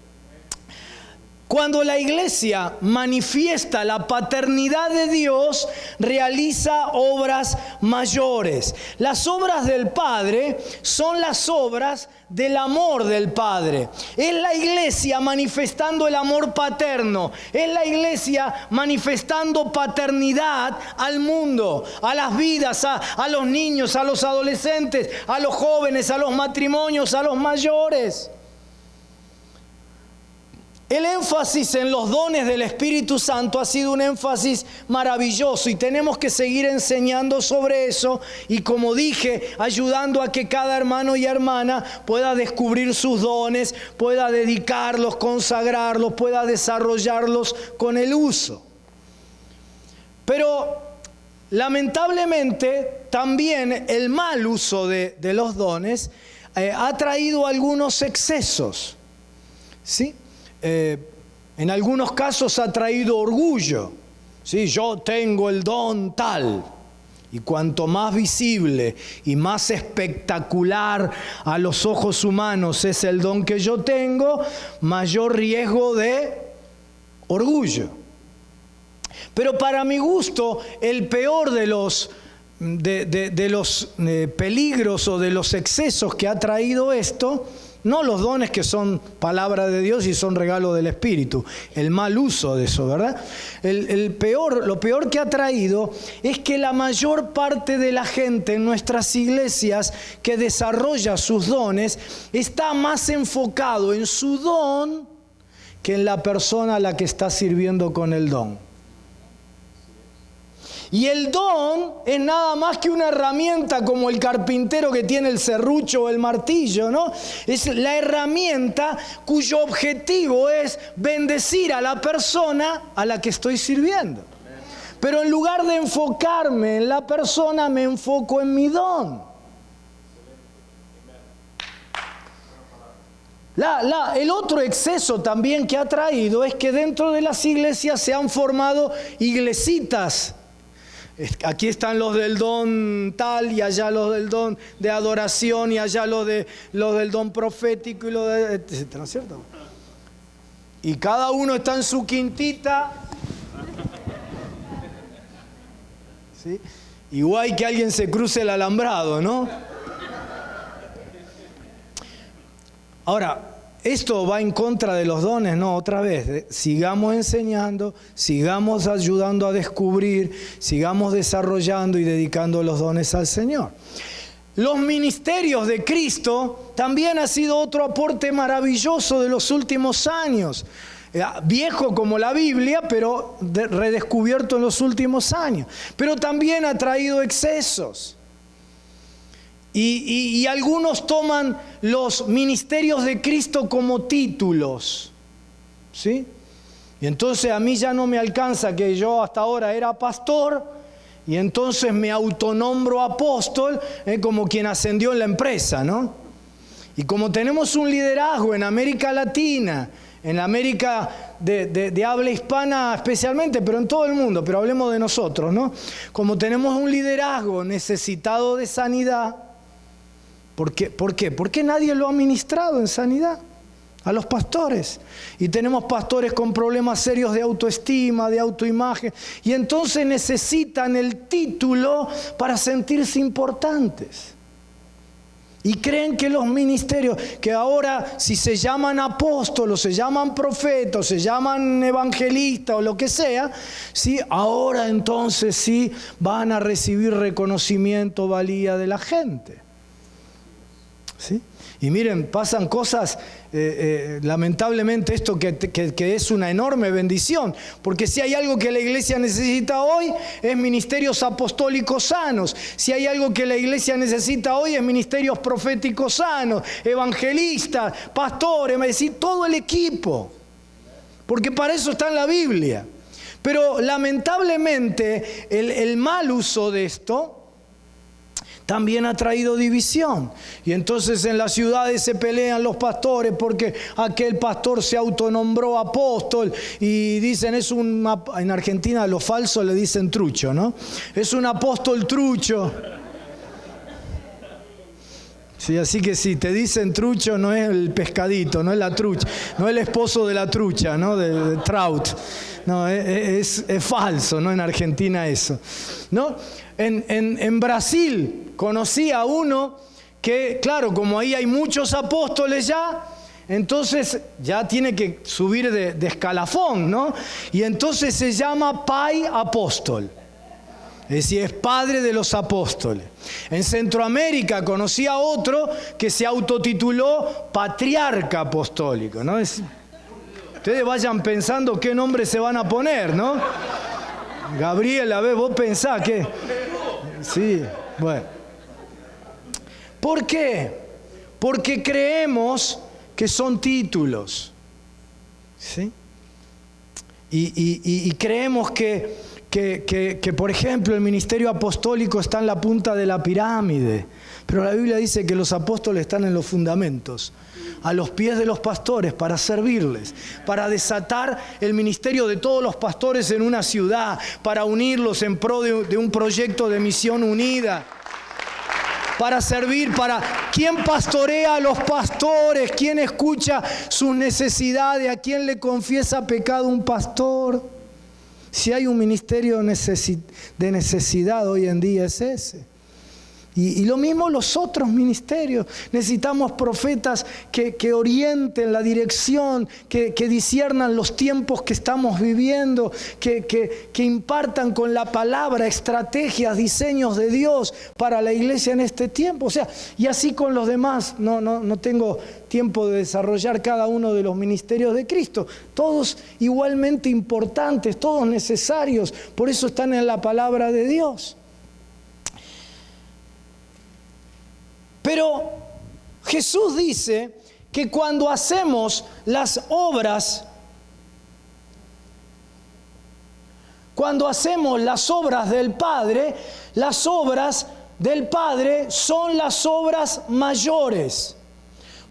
Cuando la iglesia manifiesta la paternidad de Dios, realiza obras mayores. Las obras del Padre son las obras del amor del Padre. Es la iglesia manifestando el amor paterno. Es la iglesia manifestando paternidad al mundo, a las vidas, a los niños, a los adolescentes, a los jóvenes, a los matrimonios, a los mayores. El énfasis en los dones del Espíritu Santo ha sido un énfasis maravilloso y tenemos que seguir enseñando sobre eso y, como dije, ayudando a que cada hermano y hermana pueda descubrir sus dones, pueda dedicarlos, consagrarlos, pueda desarrollarlos con el uso. Pero lamentablemente también el mal uso de los dones ha traído algunos excesos, ¿sí? En algunos casos ha traído orgullo. ¿Sí? Yo tengo el don tal. Y cuanto más visible y más espectacular a los ojos humanos es el don que yo tengo, mayor riesgo de orgullo. Pero para mi gusto, el peor de los peligros o de los excesos que ha traído esto, no los dones que son palabra de Dios y son regalo del Espíritu, el mal uso de eso, ¿verdad? Lo peor que ha traído es que la mayor parte de la gente en nuestras iglesias que desarrolla sus dones está más enfocado en su don que en la persona a la que está sirviendo con el don. Y el don es nada más que una herramienta, como el carpintero que tiene el serrucho o el martillo, ¿no? Es la herramienta cuyo objetivo es bendecir a la persona a la que estoy sirviendo. Pero en lugar de enfocarme en la persona, me enfoco en mi don. El otro exceso también que ha traído es que dentro de las iglesias se han formado iglesitas. Aquí están los del don tal y allá los del don de adoración y allá los del don profético y los de etcétera, ¿no es cierto? Y cada uno está en su quintita. ¿Sí? Igual que alguien se cruce el alambrado, ¿no? Ahora, esto va en contra de los dones, ¿no? Otra vez, sigamos enseñando, sigamos ayudando a descubrir, sigamos desarrollando y dedicando los dones al Señor. Los ministerios de Cristo también ha sido otro aporte maravilloso de los últimos años. Viejo como la Biblia, pero redescubierto en los últimos años. Pero también ha traído excesos. Y algunos toman los ministerios de Cristo como títulos, ¿sí? Y entonces a mí ya no me alcanza que yo hasta ahora era pastor, y entonces me autonombro apóstol, como quien ascendió en la empresa, ¿no? Y como tenemos un liderazgo en América Latina, en América de habla hispana especialmente, pero en todo el mundo, pero hablemos de nosotros, ¿no? Como tenemos un liderazgo necesitado de sanidad, ¿por qué? Porque nadie lo ha ministrado en sanidad a los pastores. Y tenemos pastores con problemas serios de autoestima, de autoimagen, y entonces necesitan el título para sentirse importantes. Y creen que los ministerios, que ahora si se llaman apóstolos, se llaman profetas, se llaman evangelistas o lo que sea, ¿sí? Ahora entonces sí van a recibir reconocimiento, valía de la gente. ¿Sí? Y miren, pasan cosas, lamentablemente esto que es una enorme bendición, porque si hay algo que la iglesia necesita hoy es ministerios apostólicos sanos, si hay algo que la iglesia necesita hoy es ministerios proféticos sanos, evangelistas, pastores, es decir, todo el equipo, porque para eso está en la Biblia. Pero lamentablemente el mal uso de esto también ha traído división. Y entonces en las ciudades se pelean los pastores porque aquel pastor se autonombró apóstol y dicen en Argentina a los falsos le dicen trucho, ¿no? Es un apóstol trucho. Sí, así que si te dicen trucho no es el pescadito, no es la trucha, no es el esposo de la trucha, ¿no? De trout. No, es falso, ¿no? En Argentina eso, ¿no? En Brasil conocí a uno que, claro, como ahí hay muchos apóstoles ya, entonces ya tiene que subir de escalafón, ¿no? Y entonces se llama Pai Apóstol. Es decir, es padre de los apóstoles. En Centroamérica conocí a otro que se autotituló Patriarca Apostólico, ¿no? Ustedes vayan pensando qué nombre se van a poner, ¿no? Gabriel, a ver, vos pensás que... Sí, bueno. ¿Por qué? Porque creemos que son títulos, ¿sí? Y creemos que, por ejemplo, el ministerio apostólico está en la punta de la pirámide, pero la Biblia dice que los apóstoles están en los fundamentos, a los pies de los pastores para servirles, para desatar el ministerio de todos los pastores en una ciudad, para unirlos en pro de un proyecto de misión unida, para servir, para quién pastorea a los pastores, quién escucha sus necesidades, a quién le confiesa pecado un pastor. Si hay un ministerio de necesidad hoy en día es ese. Y lo mismo los otros ministerios. Necesitamos profetas que orienten la dirección, que disciernan los tiempos que estamos viviendo, que impartan con la palabra estrategias, diseños de Dios para la iglesia en este tiempo. O sea, y así con los demás. No tengo tiempo de desarrollar cada uno de los ministerios de Cristo. Todos igualmente importantes, todos necesarios. Por eso están en la palabra de Dios. Pero Jesús dice que cuando hacemos las obras, del Padre, las obras del Padre son las obras mayores.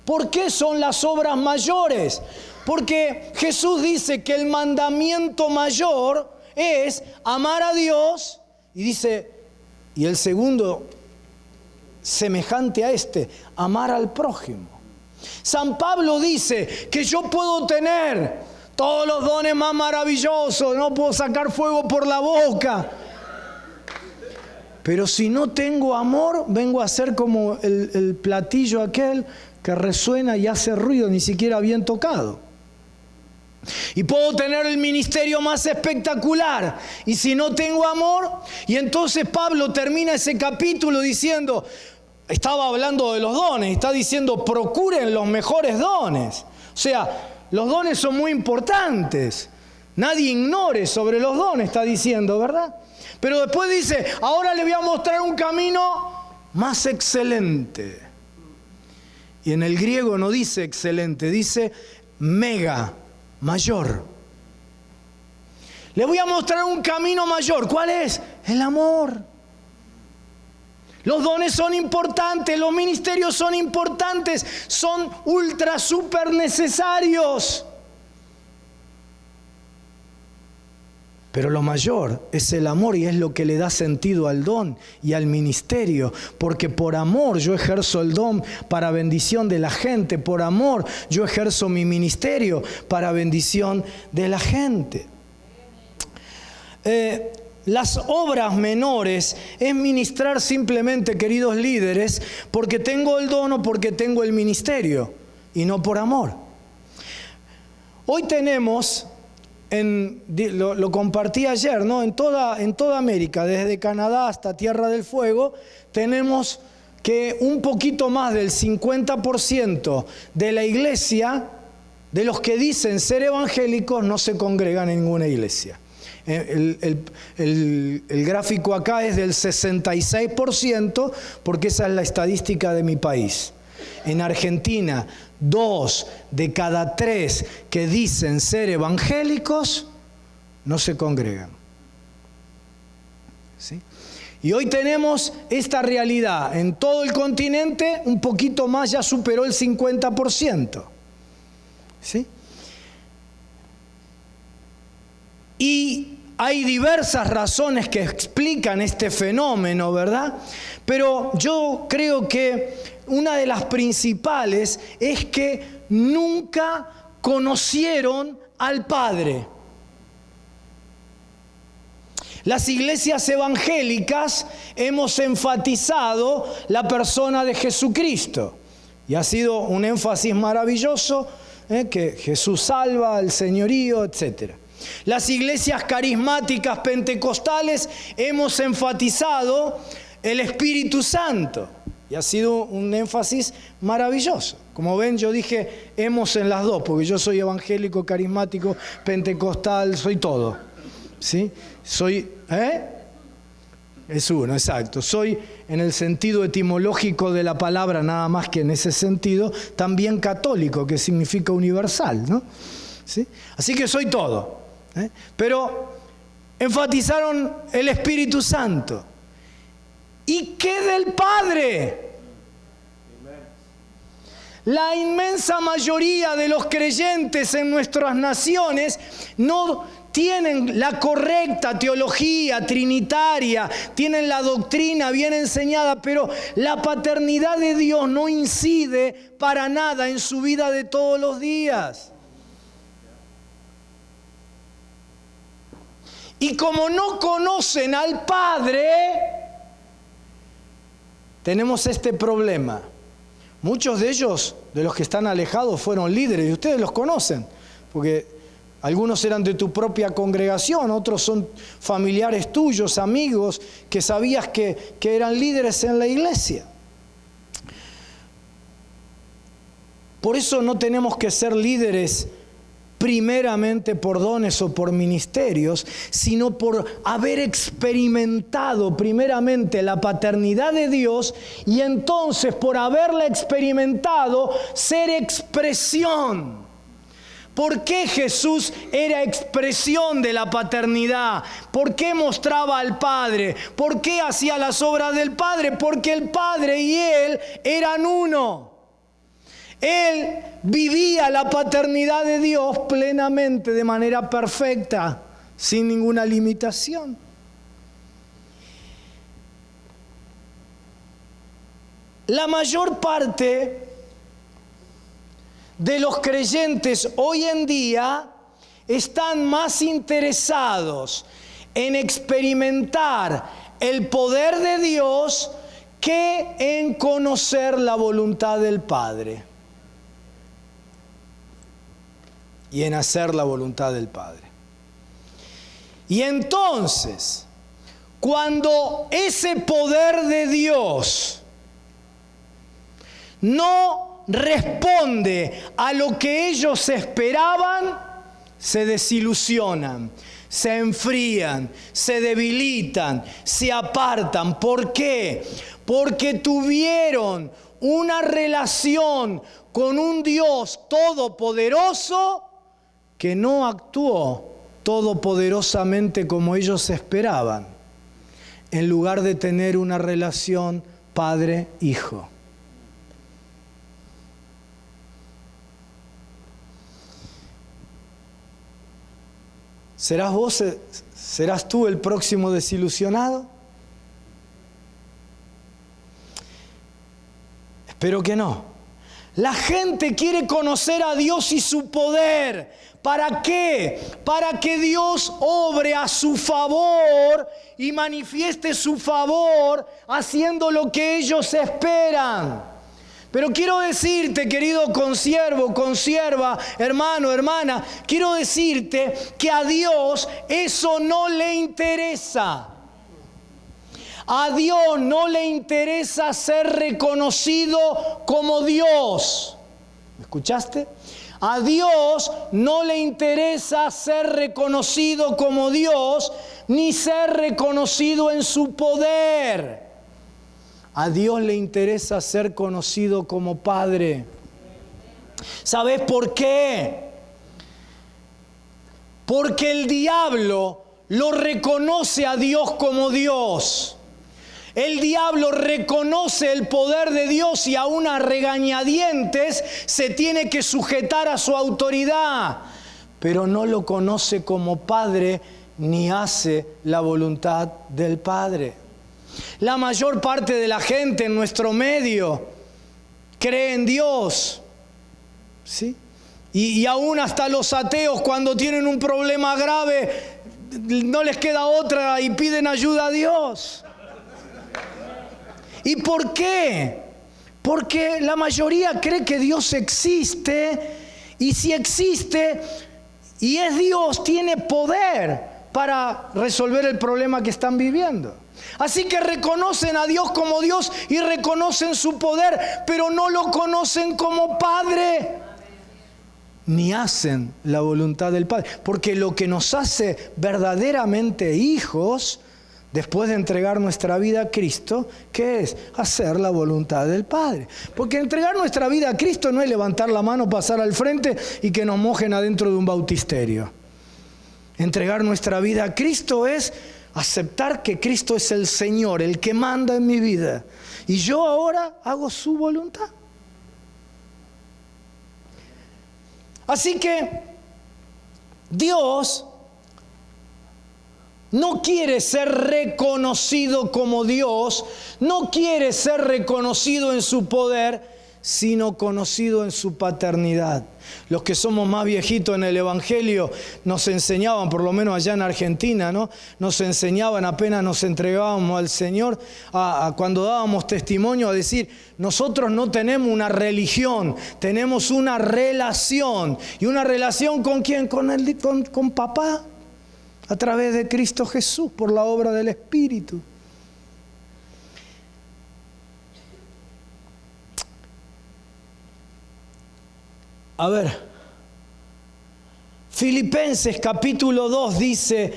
¿Por qué son las obras mayores? Porque Jesús dice que el mandamiento mayor es amar a Dios, y dice, y el segundo semejante a este, amar al prójimo. San Pablo dice que yo puedo tener todos los dones más maravillosos, no puedo sacar fuego por la boca, pero si no tengo amor, vengo a ser como el platillo aquel que resuena y hace ruido, ni siquiera bien tocado. Y puedo tener el ministerio más espectacular, y si no tengo amor, y entonces Pablo termina ese capítulo diciendo, estaba hablando de los dones, está diciendo procuren los mejores dones. O sea, los dones son muy importantes, nadie ignore sobre los dones, está diciendo, ¿verdad? Pero después dice, ahora le voy a mostrar un camino más excelente. Y en el griego no dice excelente, dice mega, mayor. Les voy a mostrar un camino mayor. ¿Cuál es? El amor. Los dones son importantes, los ministerios son importantes, son ultra, super necesarios. Pero lo mayor es el amor y es lo que le da sentido al don y al ministerio. Porque por amor yo ejerzo el don para bendición de la gente. Por amor yo ejerzo mi ministerio para bendición de la gente. Las obras menores es ministrar simplemente, queridos líderes, porque tengo el don o porque tengo el ministerio y no por amor. Hoy tenemos... lo compartí ayer, ¿no? En toda América, desde Canadá hasta Tierra del Fuego, tenemos que un poquito más del 50% de la iglesia, de los que dicen ser evangélicos, no se congregan en ninguna iglesia. El gráfico acá es del 66%, porque esa es la estadística de mi país. En Argentina, 2 de cada 3 que dicen ser evangélicos no se congregan. ¿Sí? Y hoy tenemos esta realidad. En todo el continente, un poquito más, ya superó el 50%. ¿Sí? Y hay diversas razones que explican este fenómeno, ¿verdad? Pero yo creo que una de las principales es que nunca conocieron al Padre. Las iglesias evangélicas hemos enfatizado la persona de Jesucristo. Y ha sido un énfasis maravilloso, que Jesús salva, el señorío, etc. Las iglesias carismáticas pentecostales hemos enfatizado el Espíritu Santo. Y ha sido un énfasis maravilloso. Como ven, yo dije hemos en las dos, porque yo soy evangélico, carismático, pentecostal, soy todo. ¿Sí? Soy, es uno, exacto. Soy, en el sentido etimológico de la palabra, nada más que en ese sentido, también católico, que significa universal, ¿no? ¿Sí? Así que soy todo. Pero enfatizaron el Espíritu Santo. ¿Y qué del Padre? La inmensa mayoría de los creyentes en nuestras naciones no tienen la correcta teología trinitaria, tienen la doctrina bien enseñada, pero la paternidad de Dios no incide para nada en su vida de todos los días. Y como no conocen al Padre, tenemos este problema. Muchos de ellos, de los que están alejados, fueron líderes y ustedes los conocen, porque algunos eran de tu propia congregación, otros son familiares tuyos, amigos, que sabías que eran líderes en la iglesia. Por eso no tenemos que ser líderes primeramente por dones o por ministerios, sino por haber experimentado primeramente la paternidad de Dios y entonces por haberla experimentado ser expresión. ¿Por qué Jesús era expresión de la paternidad? ¿Por qué mostraba al Padre? ¿Por qué hacía las obras del Padre? Porque el Padre y Él eran uno. Él vivía la paternidad de Dios plenamente, de manera perfecta, sin ninguna limitación. La mayor parte de los creyentes hoy en día están más interesados en experimentar el poder de Dios que en conocer la voluntad del Padre y en hacer la voluntad del Padre. Y entonces, cuando ese poder de Dios no responde a lo que ellos esperaban, se desilusionan, se enfrían, se debilitan, se apartan. ¿Por qué? Porque tuvieron una relación con un Dios todopoderoso que no actuó todopoderosamente como ellos esperaban, en lugar de tener una relación padre-hijo. ¿Serás tú el próximo desilusionado? Espero que no. La gente quiere conocer a Dios y su poder. ¿Para qué? Para que Dios obre a su favor y manifieste su favor haciendo lo que ellos esperan. Pero quiero decirte, querido consiervo, consierva, hermano, hermana, quiero decirte que a Dios eso no le interesa. A Dios no le interesa ser reconocido como Dios. ¿Me escuchaste? A Dios no le interesa ser reconocido como Dios, ni ser reconocido en su poder. A Dios le interesa ser conocido como Padre. ¿Sabes por qué? Porque el diablo lo reconoce a Dios como Dios. El diablo reconoce el poder de Dios y aún a regañadientes se tiene que sujetar a su autoridad. Pero no lo conoce como Padre ni hace la voluntad del Padre. La mayor parte de la gente en nuestro medio cree en Dios, ¿sí? Y aún hasta los ateos, cuando tienen un problema grave, no les queda otra y piden ayuda a Dios. ¿Y por qué? Porque la mayoría cree que Dios existe, y si existe y es Dios, tiene poder para resolver el problema que están viviendo. Así que reconocen a Dios como Dios y reconocen su poder, pero no lo conocen como Padre, ni hacen la voluntad del Padre. Porque lo que nos hace verdaderamente hijos, después de entregar nuestra vida a Cristo, ¿qué es? Hacer la voluntad del Padre. Porque entregar nuestra vida a Cristo no es levantar la mano, pasar al frente y que nos mojen adentro de un bautisterio. Entregar nuestra vida a Cristo es aceptar que Cristo es el Señor, el que manda en mi vida. Y yo ahora hago su voluntad. Así que Dios no quiere ser reconocido como Dios, no quiere ser reconocido en su poder, sino conocido en su paternidad. Los que somos más viejitos en el Evangelio nos enseñaban, por lo menos allá en Argentina, ¿no? Nos enseñaban apenas nos entregábamos al Señor, cuando dábamos testimonio, a decir: nosotros no tenemos una religión, tenemos una relación. ¿Y una relación con quién? Con papá, a través de Cristo Jesús, por la obra del Espíritu. A ver, Filipenses capítulo 2 dice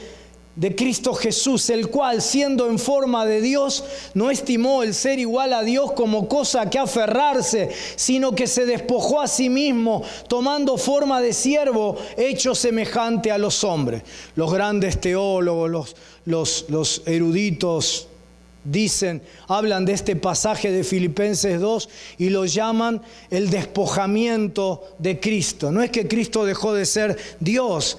de Cristo Jesús, el cual, siendo en forma de Dios, no estimó el ser igual a Dios como cosa a que aferrarse, sino que se despojó a sí mismo, tomando forma de siervo, hecho semejante a los hombres. Los grandes teólogos, los eruditos, hablan de este pasaje de Filipenses 2 y lo llaman el despojamiento de Cristo. No es que Cristo dejó de ser Dios,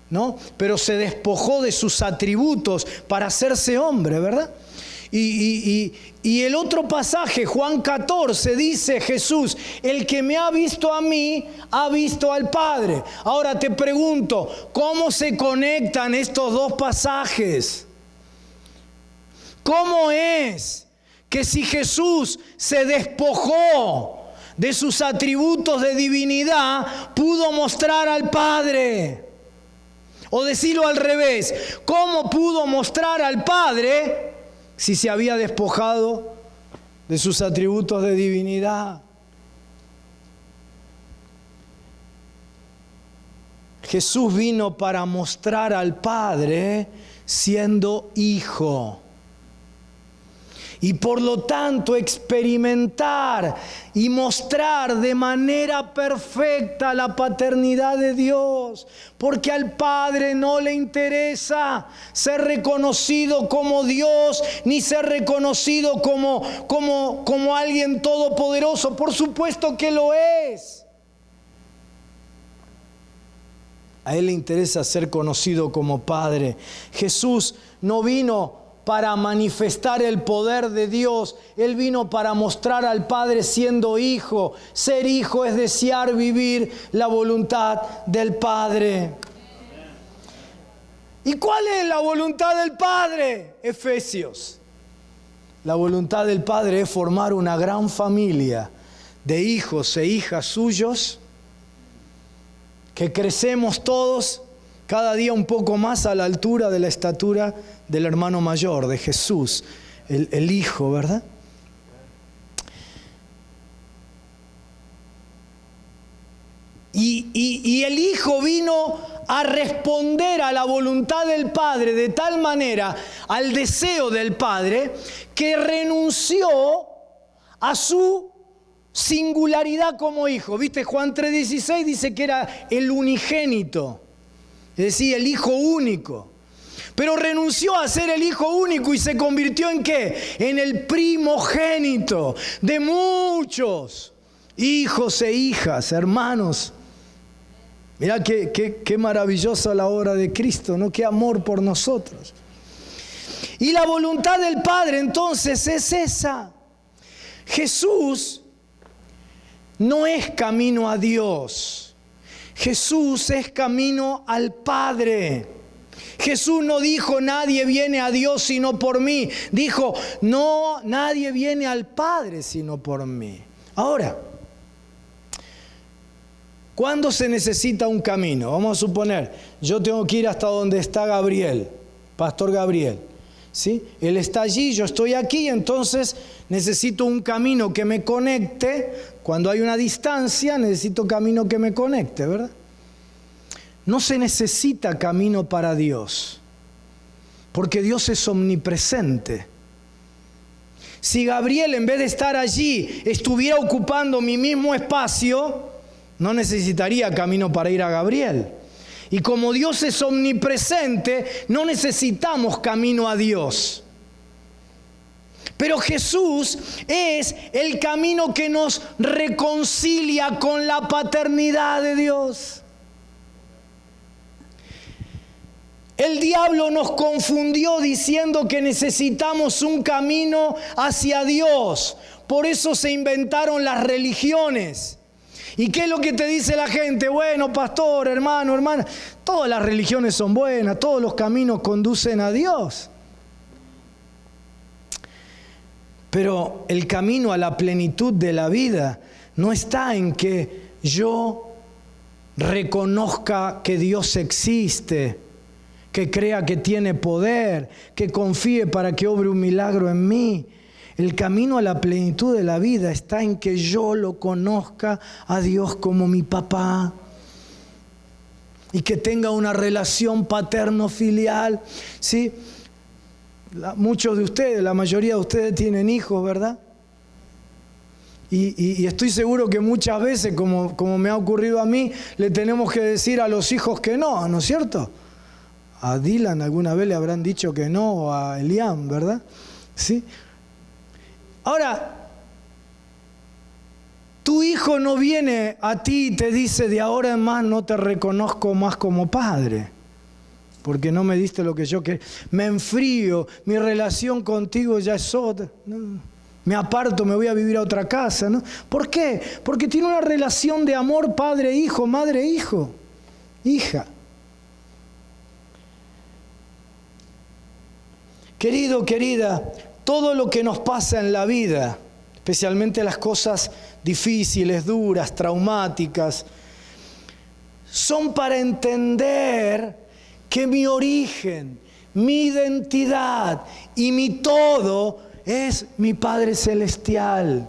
¿no? Pero se despojó de sus atributos para hacerse hombre, ¿verdad? Y el otro pasaje, Juan 14, dice Jesús: el que me ha visto a mí, ha visto al Padre. Ahora te pregunto, ¿cómo se conectan estos dos pasajes? ¿Cómo es que si Jesús se despojó de sus atributos de divinidad, pudo mostrar al Padre? O decirlo al revés, ¿cómo pudo mostrar al Padre si se había despojado de sus atributos de divinidad? Jesús vino para mostrar al Padre siendo hijo. y por lo tanto experimentar y mostrar de manera perfecta la paternidad de Dios, porque al Padre no le interesa ser reconocido como Dios, ni ser reconocido como alguien todopoderoso. Por supuesto que lo es. A Él le interesa ser conocido como Padre. Jesús no vino para manifestar el poder de Dios. Él vino para mostrar al Padre siendo hijo. Ser hijo es desear vivir la voluntad del Padre. ¿Y cuál es la voluntad del Padre? Efesios. La voluntad del Padre es formar una gran familia de hijos e hijas suyos, que crecemos todos cada día un poco más a la altura de la estatura del hermano mayor, de Jesús, el Hijo, ¿verdad? Y el Hijo vino a responder a la voluntad del Padre de tal manera, al deseo del Padre, que renunció a su singularidad como hijo. ¿Viste? Juan 3:16 dice que era el unigénito, es decir, el hijo único. Pero renunció a ser el hijo único y se convirtió ¿en qué? En el primogénito de muchos hijos e hijas, hermanos. Mirá qué maravillosa la obra de Cristo, ¿no? Qué amor por nosotros. Y la voluntad del Padre entonces es esa. Jesús no es camino a Dios. Jesús es camino al Padre. Jesús no dijo nadie viene a Dios sino por mí. Dijo no, nadie viene al Padre sino por mí. Ahora, ¿cuándo se necesita un camino? Vamos a suponer, yo tengo que ir hasta donde está Gabriel, Pastor Gabriel. ¿Sí? Él está allí, yo estoy aquí, entonces necesito un camino que me conecte. Cuando hay una distancia, necesito camino que me conecte, ¿verdad? No se necesita camino para Dios, porque Dios es omnipresente. Si Gabriel, en vez de estar allí, estuviera ocupando mi mismo espacio, no necesitaría camino para ir a Gabriel. Y como Dios es omnipresente, no necesitamos camino a Dios. Pero Jesús es el camino que nos reconcilia con la paternidad de Dios. El diablo nos confundió diciendo que necesitamos un camino hacia Dios. Por eso se inventaron las religiones. ¿Y qué es lo que te dice la gente? Bueno, pastor, hermano, hermana, todas las religiones son buenas, todos los caminos conducen a Dios. Pero el camino a la plenitud de la vida no está en que yo reconozca que Dios existe, que crea que tiene poder, que confíe para que obre un milagro en mí. El camino a la plenitud de la vida está en que yo lo conozca a Dios como mi papá y que tenga una relación paterno-filial, ¿sí? Muchos de ustedes, la mayoría de ustedes tienen hijos, ¿verdad? Y estoy seguro que muchas veces, como me ha ocurrido a mí, le tenemos que decir a los hijos que no, ¿no es cierto? A Dylan alguna vez le habrán dicho que no, o a Eliam, ¿verdad? ¿Sí? Ahora, tu hijo no viene a ti y te dice de ahora en más no te reconozco más como padre, porque no me diste lo que yo quería. Me enfrío, mi relación contigo ya es otra. No, me aparto, me voy a vivir a otra casa, ¿no? ¿Por qué? Porque tiene una relación de amor padre-hijo, madre-hijo, hija. Querido, querida, todo lo que nos pasa en la vida, especialmente las cosas difíciles, duras, traumáticas, son para entender que mi origen, mi identidad y mi todo es mi Padre Celestial.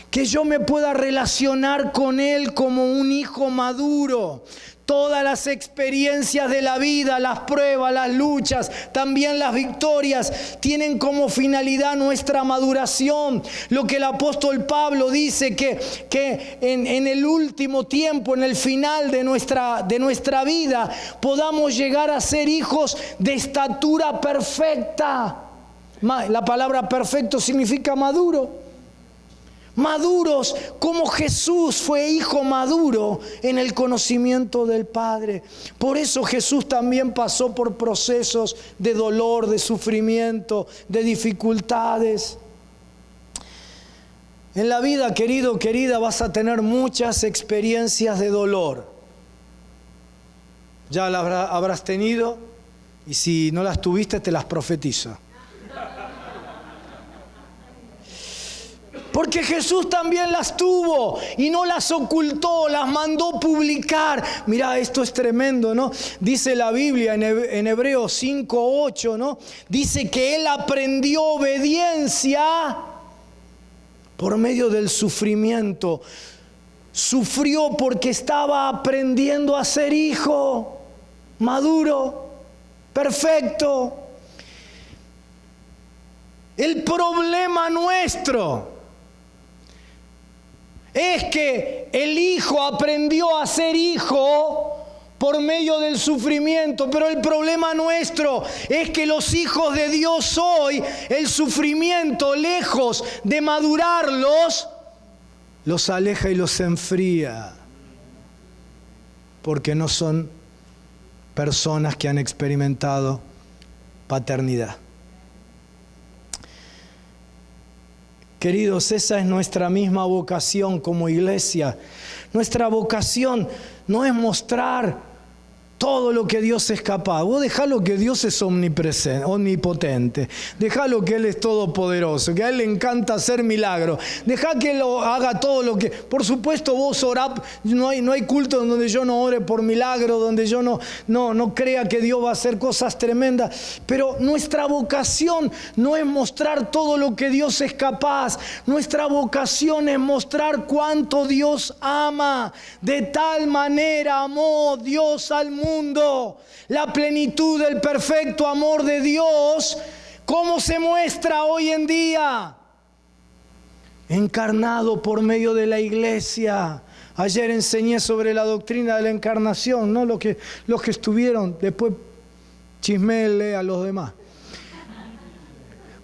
Que yo me pueda relacionar con Él como un hijo maduro. Todas las experiencias de la vida, las pruebas, las luchas, también las victorias, tienen como finalidad nuestra maduración. Lo que el apóstol Pablo dice que en el último tiempo, en el final de nuestra vida, podamos llegar a ser hijos de estatura perfecta. La palabra perfecto significa maduro. Maduros como Jesús fue hijo maduro en el conocimiento del Padre. Por eso Jesús también pasó por procesos de dolor, de sufrimiento, de dificultades. En la vida, querido, querida, vas a tener muchas experiencias de dolor. Ya las habrás tenido, y si no las tuviste, te las profetizo. Porque Jesús también las tuvo y no las ocultó, las mandó publicar. Mirá, esto es tremendo, ¿no? Dice la Biblia en Hebreos 5:8, ¿no? Dice que Él aprendió obediencia por medio del sufrimiento. Sufrió porque estaba aprendiendo a ser hijo maduro, perfecto. El problema nuestro es que el hijo aprendió a ser hijo por medio del sufrimiento, pero el problema nuestro es que los hijos de Dios hoy, el sufrimiento, lejos de madurarlos, los aleja y los enfría, porque no son personas que han experimentado paternidad. Queridos, esa es nuestra misma vocación como iglesia. Nuestra vocación no es mostrar todo lo que Dios es capaz. Vos dejalo que Dios es omnipotente. Dejalo que Él es todopoderoso, que a Él le encanta hacer milagros. Dejá que Él haga todo lo que... Por supuesto, vos orá. No hay culto donde yo no ore por milagros, donde yo no crea que Dios va a hacer cosas tremendas. Pero nuestra vocación no es mostrar todo lo que Dios es capaz. Nuestra vocación es mostrar cuánto Dios ama. De tal manera amó Dios al mundo. La plenitud del perfecto amor de Dios, ¿cómo se muestra hoy en día? Encarnado por medio de la iglesia. Ayer enseñé sobre la doctrina de la encarnación, ¿no? Los que estuvieron, después chismele a los demás.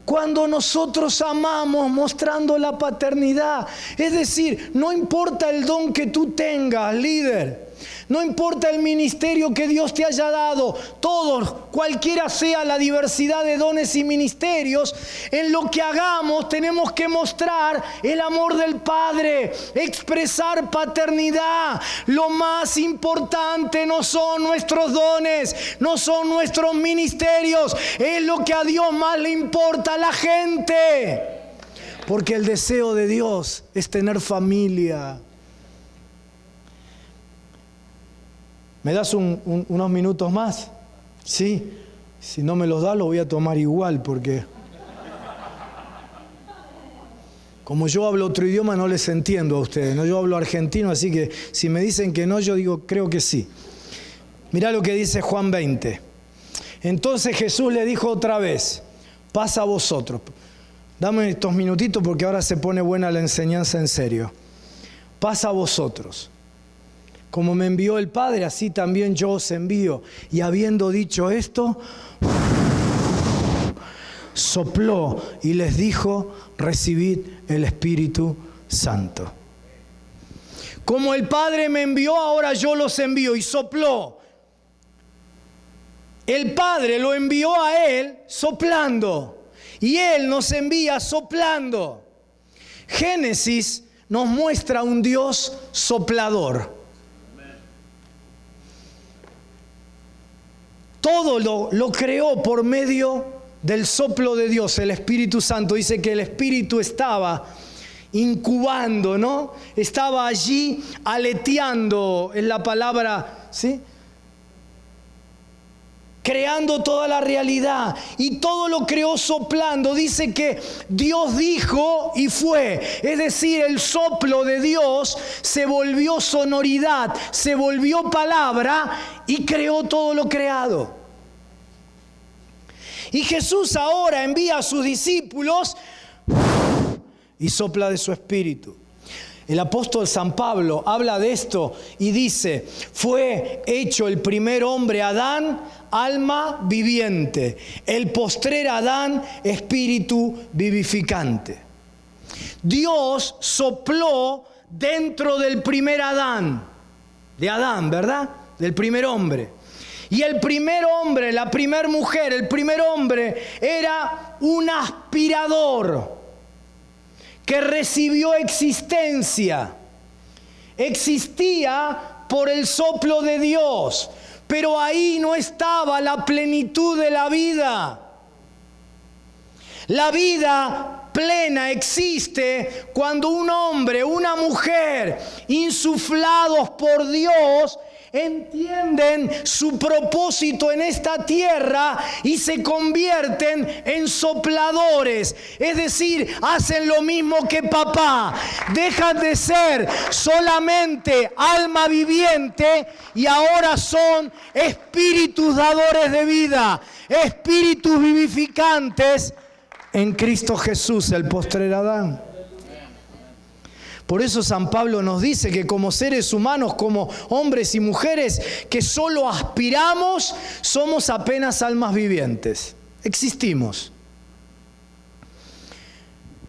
Cuando nosotros amamos mostrando la paternidad, es decir, no importa el don que tú tengas, líder, no importa el ministerio que Dios te haya dado, todos, cualquiera sea la diversidad de dones y ministerios, en lo que hagamos tenemos que mostrar el amor del Padre, expresar paternidad. Lo más importante no son nuestros dones, no son nuestros ministerios, es lo que a Dios más le importa, a la gente. Porque el deseo de Dios es tener familia. ¿Me das unos minutos más? Sí. Si no me los da, los voy a tomar igual, porque como yo hablo otro idioma, no les entiendo a ustedes. ¿No? Yo hablo argentino, así que si me dicen que no, yo digo, creo que sí. Mirá lo que dice Juan 20. Entonces Jesús le dijo otra vez, pasa a vosotros. Dame estos minutitos porque ahora se pone buena la enseñanza en serio. Pasa a vosotros. Como me envió el Padre, así también yo os envío. Y habiendo dicho esto, sopló y les dijo, recibid el Espíritu Santo. Como el Padre me envió, ahora yo los envío. Y sopló. El Padre lo envió a Él soplando. Y Él nos envía soplando. Génesis nos muestra un Dios soplador. Todo lo creó por medio del soplo de Dios, el Espíritu Santo. Dice que el Espíritu estaba incubando, ¿no? Estaba allí aleteando, es la palabra, ¿sí? creando toda la realidad, y todo lo creó soplando. Dice que Dios dijo y fue, es decir, el soplo de Dios se volvió sonoridad, se volvió palabra y creó todo lo creado. Y Jesús ahora envía a sus discípulos y sopla de su espíritu. El apóstol San Pablo habla de esto y dice: fue hecho el primer hombre Adán, alma viviente; el postrer Adán, espíritu vivificante. Dios sopló dentro del primer Adán, de Adán, ¿verdad? Del primer hombre. Y el primer hombre, la primer mujer, el primer hombre era un aspirador que recibió existencia. Existía por el soplo de Dios, pero ahí no estaba la plenitud de la vida. La vida plena existe cuando un hombre, una mujer, insuflados por Dios, entienden su propósito en esta tierra y se convierten en sopladores. Es decir, hacen lo mismo que papá. Dejan de ser solamente alma viviente y ahora son espíritus dadores de vida, espíritus vivificantes en Cristo Jesús, el postrer Adán. Por eso San Pablo nos dice que como seres humanos, como hombres y mujeres que solo aspiramos, somos apenas almas vivientes. Existimos.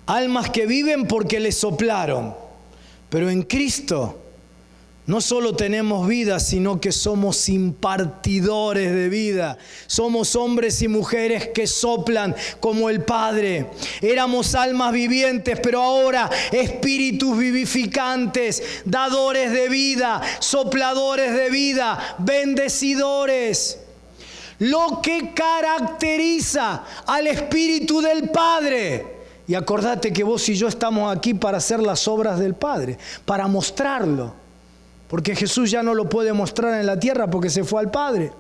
Almas que viven porque les soplaron. Pero en Cristo no solo tenemos vida, sino que somos impartidores de vida. Somos hombres y mujeres que soplan como el Padre. Éramos almas vivientes, pero ahora espíritus vivificantes, dadores de vida, sopladores de vida, bendecidores. Lo que caracteriza al Espíritu del Padre. Y acordate que vos y yo estamos aquí para hacer las obras del Padre, para mostrarlo. Porque Jesús ya no lo puede mostrar en la tierra porque se fue al Padre.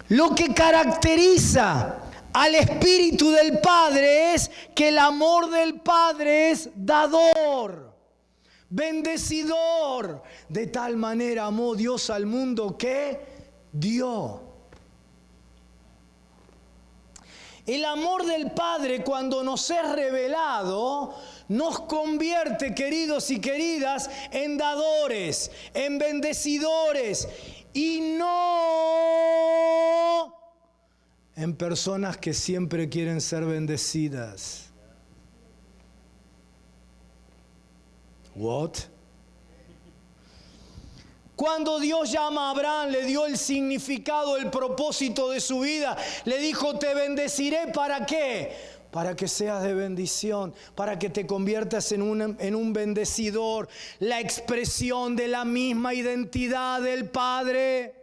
Lo que caracteriza al Espíritu del Padre es que el amor del Padre es dador, bendecidor. De tal manera amó Dios al mundo que dio. El amor del Padre, cuando nos es revelado, nos convierte, queridos y queridas, en dadores, en bendecidores, y no en personas que siempre quieren ser bendecidas. ¿What? Cuando Dios llama a Abraham, le dio el significado, el propósito de su vida. Le dijo: te bendeciré, ¿para qué? Para que seas de bendición, para que te conviertas en un bendecidor. La expresión de la misma identidad del Padre.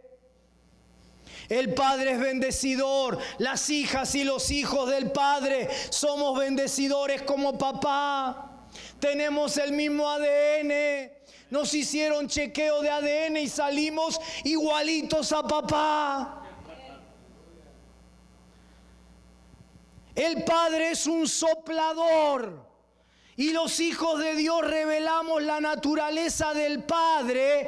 El Padre es bendecidor. Las hijas y los hijos del Padre somos bendecidores como papá. Tenemos el mismo ADN. Nos hicieron chequeo de ADN y salimos igualitos a papá. El Padre es un soplador. Y los hijos de Dios revelamos la naturaleza del Padre,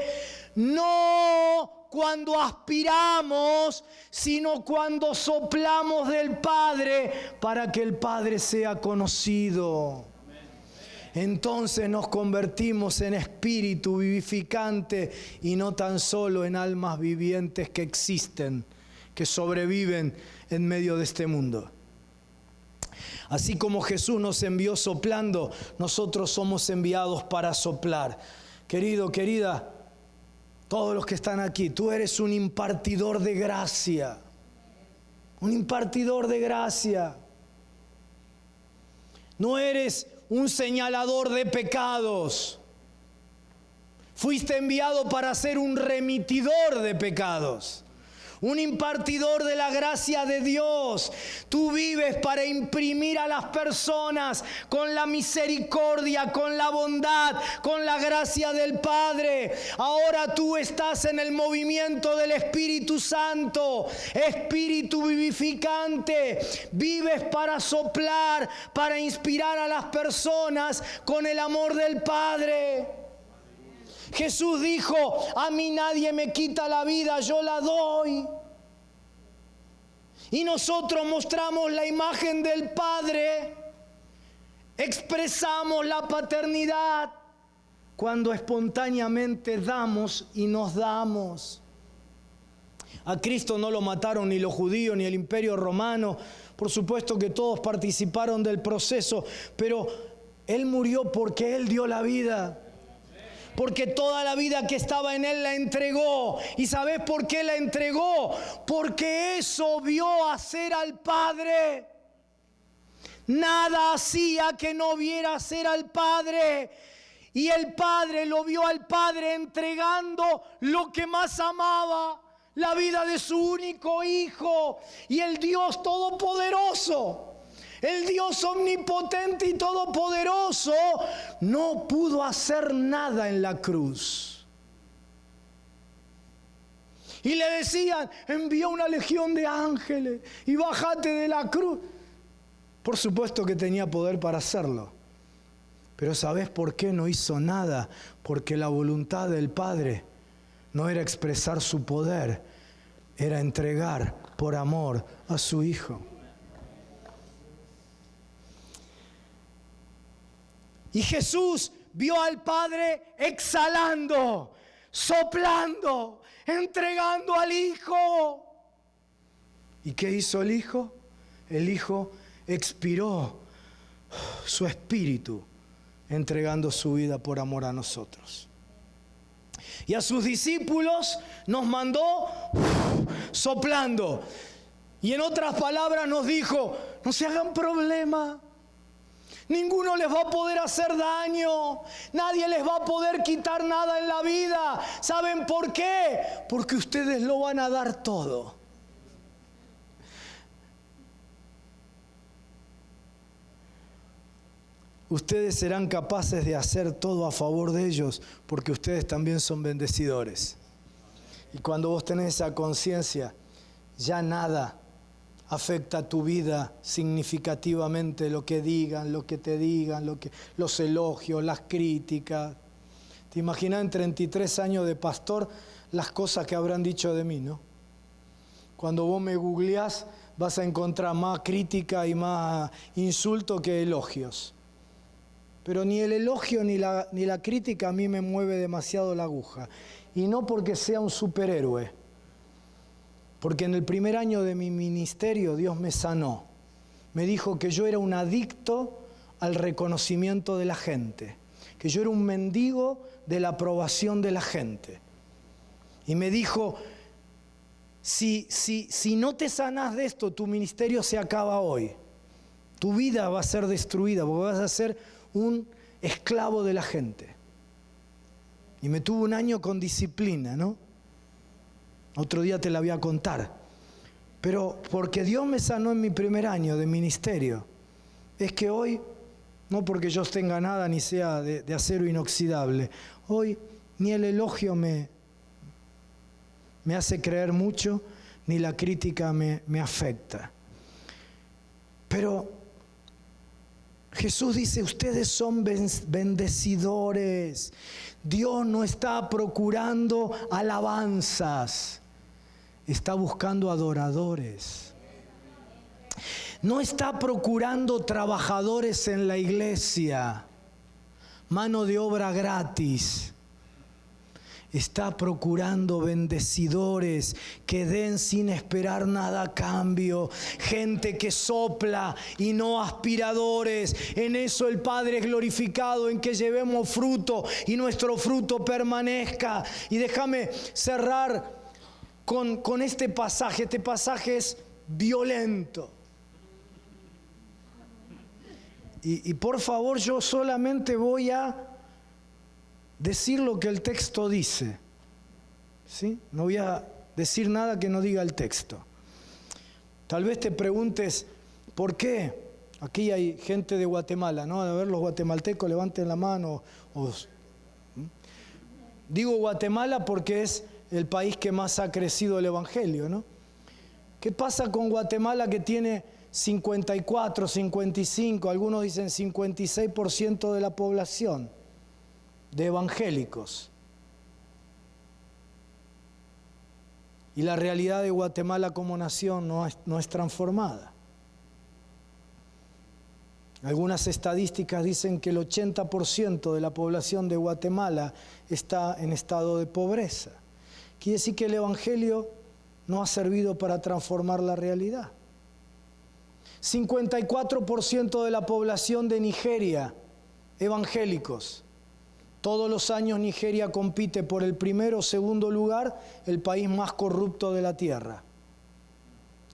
no cuando aspiramos, sino cuando soplamos del Padre para que el Padre sea conocido. Entonces nos convertimos en espíritu vivificante y no tan solo en almas vivientes que existen, que sobreviven en medio de este mundo. Así como Jesús nos envió soplando, nosotros somos enviados para soplar. Querido, querida, todos los que están aquí, tú eres un impartidor de gracia. Un impartidor de gracia. No eres un señalador de pecados. Fuiste enviado para ser un remitidor de pecados. un impartidor de la gracia de Dios. Tú vives para imprimir a las personas con la misericordia, con la bondad, con la gracia del Padre. Ahora tú estás en el movimiento del Espíritu Santo, Espíritu vivificante. Vives para soplar, para inspirar a las personas con el amor del Padre. Jesús dijo: a mí nadie me quita la vida, yo la doy. Y nosotros mostramos la imagen del Padre, expresamos la paternidad cuando espontáneamente damos y nos damos. A Cristo no lo mataron ni los judíos ni el Imperio Romano. Por supuesto que todos participaron del proceso, pero Él murió porque Él dio la vida. Porque toda la vida que estaba en Él la entregó. ¿Y sabes por qué la entregó? Porque eso vio hacer al Padre. Nada hacía que no viera hacer al Padre. Y el Padre lo vio al Padre entregando lo que más amaba, la vida de su único Hijo. Y el Dios Todopoderoso, el Dios omnipotente y todopoderoso, no pudo hacer nada en la cruz. Y le decían: envía una legión de ángeles y bájate de la cruz. Por supuesto que tenía poder para hacerlo. Pero ¿sabes por qué no hizo nada? Porque la voluntad del Padre no era expresar su poder, era entregar por amor a su Hijo. Y Jesús vio al Padre exhalando, soplando, entregando al Hijo. ¿Y qué hizo el Hijo? El Hijo expiró su espíritu, entregando su vida por amor a nosotros. Y a sus discípulos nos mandó soplando. Y en otras palabras nos dijo: no se hagan problema. Ninguno les va a poder hacer daño. Nadie les va a poder quitar nada en la vida. ¿Saben por qué? Porque ustedes lo van a dar todo. Ustedes serán capaces de hacer todo a favor de ellos, porque ustedes también son bendecidores. Y cuando vos tenés esa conciencia, ya nada afecta a tu vida significativamente, lo que digan, lo que te digan, los elogios, las críticas. ¿Te imaginas en 33 años de pastor las cosas que habrán dicho de mí, no? Cuando vos me googleás vas a encontrar más crítica y más insulto que elogios. Pero ni el elogio ni la crítica a mí me mueve demasiado la aguja. Y no porque sea un superhéroe. Porque en el primer año de mi ministerio Dios me sanó. Me dijo que yo era un adicto al reconocimiento de la gente. Que yo era un mendigo de la aprobación de la gente. Y me dijo: si no te sanás de esto, tu ministerio se acaba hoy. Tu vida va a ser destruida porque vas a ser un esclavo de la gente. Y me tuvo un año con disciplina, ¿no? Otro día te la voy a contar. Pero porque Dios me sanó en mi primer año de ministerio, es que hoy, no porque yo tenga nada ni sea de acero inoxidable, hoy ni el elogio me hace creer mucho, ni la crítica me afecta. Pero Jesús dice: ustedes son bendecidores. Dios no está procurando alabanzas, está buscando adoradores. No está procurando trabajadores en la iglesia, mano de obra gratis. Está procurando bendecidores que den sin esperar nada a cambio. Gente que sopla y no aspiradores. En eso el Padre es glorificado, en que llevemos fruto y nuestro fruto permanezca. Y déjame cerrar con este pasaje. Este pasaje es violento. Y por favor, yo solamente voy a decir lo que el texto dice, ¿sí? No voy a decir nada que no diga el texto. Tal vez te preguntes, ¿por qué? Aquí hay gente de Guatemala, ¿no? A ver, los guatemaltecos, levanten la mano. Digo Guatemala porque es el país que más ha crecido el Evangelio, ¿no? ¿Qué pasa con Guatemala que tiene 54, 55, algunos dicen 56% de la población de evangélicos? Y la realidad de Guatemala como nación no es transformada. Algunas estadísticas dicen que el 80% de la población de Guatemala está en estado de pobreza. Quiere decir que el Evangelio no ha servido para transformar la realidad. 54% de la población de Nigeria, evangélicos. Todos los años Nigeria compite por el primero o segundo lugar, el país más corrupto de la tierra.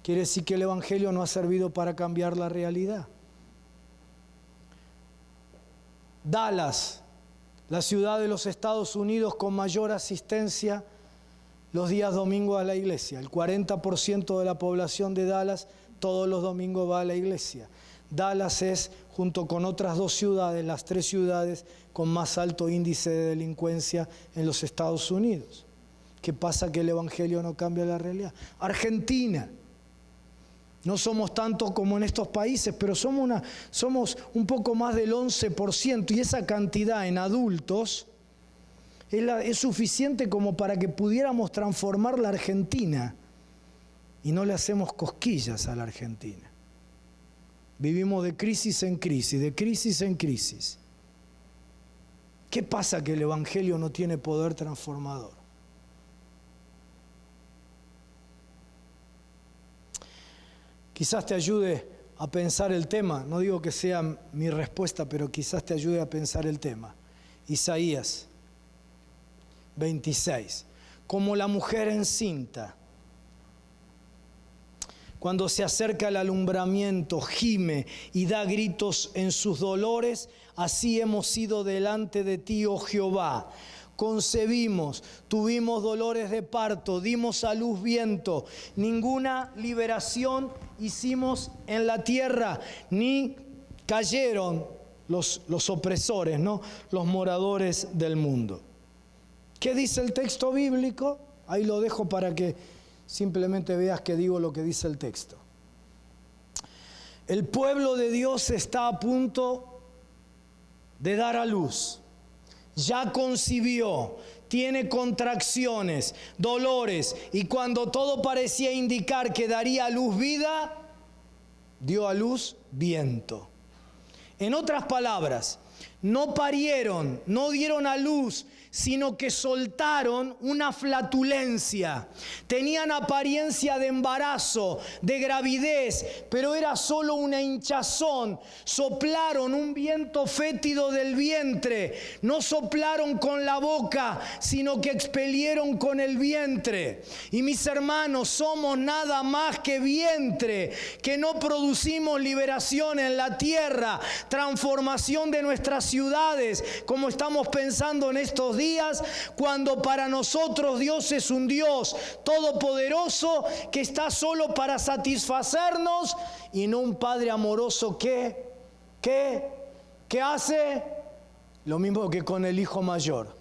Quiere decir que el Evangelio no ha servido para cambiar la realidad. Dallas, la ciudad de los Estados Unidos con mayor asistencia los días domingos a la iglesia. El 40% de la población de Dallas todos los domingos va a la iglesia. Dallas es, junto con otras 2 ciudades, las 3 ciudades con más alto índice de delincuencia en los Estados Unidos. ¿Qué pasa? Que el Evangelio no cambia la realidad. Argentina. No somos tanto como en estos países, pero somos un poco más del 11%, y esa cantidad en adultos es suficiente como para que pudiéramos transformar la Argentina, y no le hacemos cosquillas a la Argentina. Vivimos de crisis en crisis, de crisis en crisis. ¿Qué pasa? Que el Evangelio no tiene poder transformador. Quizás te ayude a pensar el tema, no digo que sea mi respuesta, pero quizás te ayude a pensar el tema. Isaías 26. Como la mujer encinta, cuando se acerca el alumbramiento, gime y da gritos en sus dolores, así hemos sido delante de ti, oh Jehová. Concebimos, tuvimos dolores de parto, dimos a luz viento, ninguna liberación hicimos en la tierra, ni cayeron los opresores, ¿no? Los moradores del mundo. ¿Qué dice el texto bíblico? Ahí lo dejo para que simplemente veas que digo lo que dice el texto. El pueblo de Dios está a punto de dar a luz. Ya concibió, tiene contracciones, dolores, y cuando todo parecía indicar que daría a luz vida, dio a luz viento. En otras palabras, no parieron, no dieron a luz, sino que soltaron una flatulencia. Tenían apariencia de embarazo, de gravidez, pero era solo una hinchazón. Soplaron un viento fétido del vientre. No soplaron con la boca, sino que expelieron con el vientre. Y mis hermanos, somos nada más que vientre, que no producimos liberación en la tierra, transformación de nuestras ciudades, como estamos pensando en estos días, cuando para nosotros Dios es un Dios todopoderoso que está solo para satisfacernos, y no un Padre amoroso que hace lo mismo que con el hijo mayor.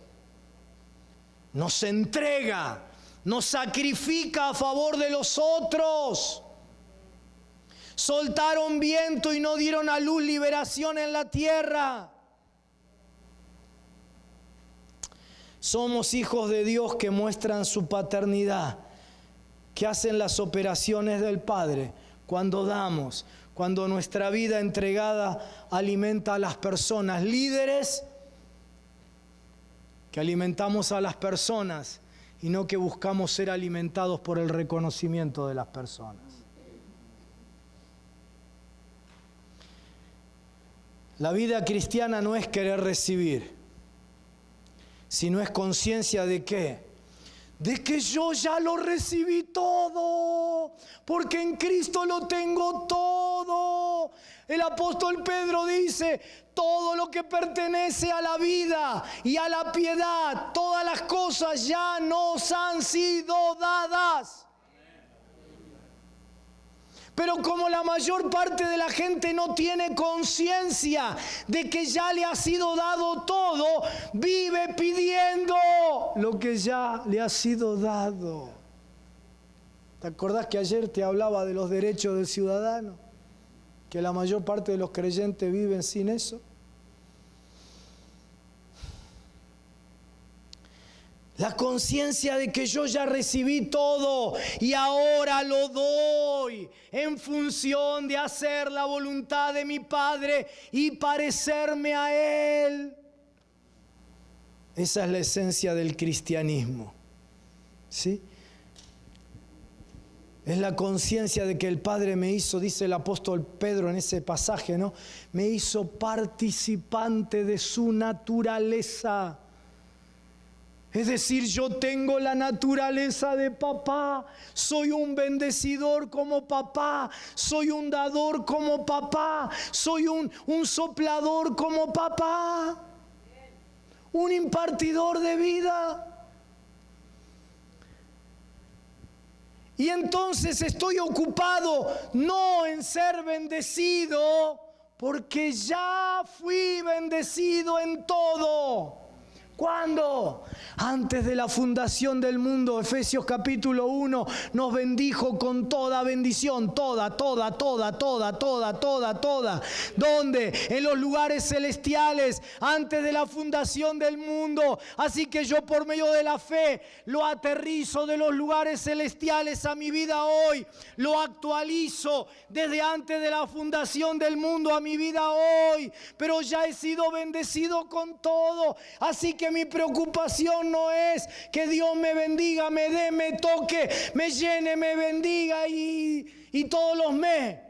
Nos entrega, nos sacrifica a favor de los otros. Soltaron viento y no dieron a luz liberación en la tierra. Somos hijos de Dios que muestran su paternidad, que hacen las operaciones del Padre cuando damos, cuando nuestra vida entregada alimenta a las personas. Líderes que alimentamos a las personas y no que buscamos ser alimentados por el reconocimiento de las personas. La vida cristiana no es querer recibir, sino es conciencia de ¿qué? De que yo ya lo recibí todo, porque en Cristo lo tengo todo. El apóstol Pedro dice, todo lo que pertenece a la vida y a la piedad, todas las cosas ya nos han sido dadas. Pero como la mayor parte de la gente no tiene conciencia de que ya le ha sido dado todo, vive pidiendo lo que ya le ha sido dado. ¿Te acordás que ayer te hablaba de los derechos del ciudadano? Que la mayor parte de los creyentes viven sin eso. La conciencia de que yo ya recibí todo y ahora lo doy en función de hacer la voluntad de mi Padre y parecerme a Él. Esa es la esencia del cristianismo, ¿sí? Es la conciencia de que el Padre me hizo, dice el apóstol Pedro en ese pasaje, ¿no? Me hizo participante de su naturaleza. Es decir, yo tengo la naturaleza de papá, soy un bendecidor como papá, soy un dador como papá, soy un soplador como papá, un impartidor de vida. Y entonces estoy ocupado no en ser bendecido, porque ya fui bendecido en todo. ¿Cuándo? Antes de la fundación del mundo, Efesios capítulo 1 nos bendijo con toda bendición, toda. ¿Dónde? En los lugares celestiales, antes de la fundación del mundo. Así que yo por medio de la fe lo aterrizo de los lugares celestiales a mi vida hoy. Lo actualizo desde antes de la fundación del mundo a mi vida hoy. Pero ya he sido bendecido con todo. Así que mi preocupación no es que Dios me bendiga, me dé, me toque, me llene, me bendiga y todos los meses.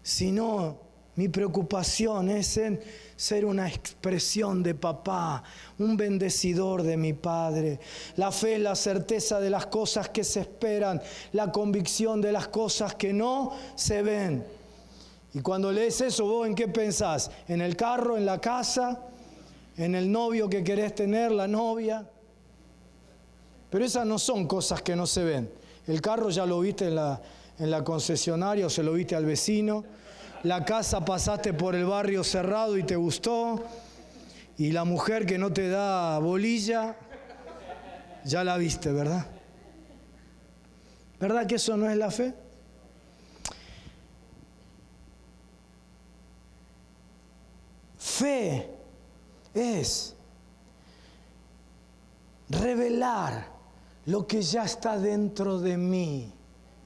Sino mi preocupación es en ser una expresión de papá, un bendecidor de mi Padre. La fe es la certeza de las cosas que se esperan, la convicción de las cosas que no se ven. Y cuando lees eso, ¿vos en qué pensás? ¿En el carro, en la casa, en el novio que querés tener, la novia? Pero esas no son cosas que no se ven. El carro ya lo viste en la concesionaria o se lo viste al vecino. La casa pasaste por el barrio cerrado y te gustó. Y la mujer que no te da bolilla, ya la viste, ¿verdad? ¿Verdad que eso no es la fe? Fe es revelar lo que ya está dentro de mí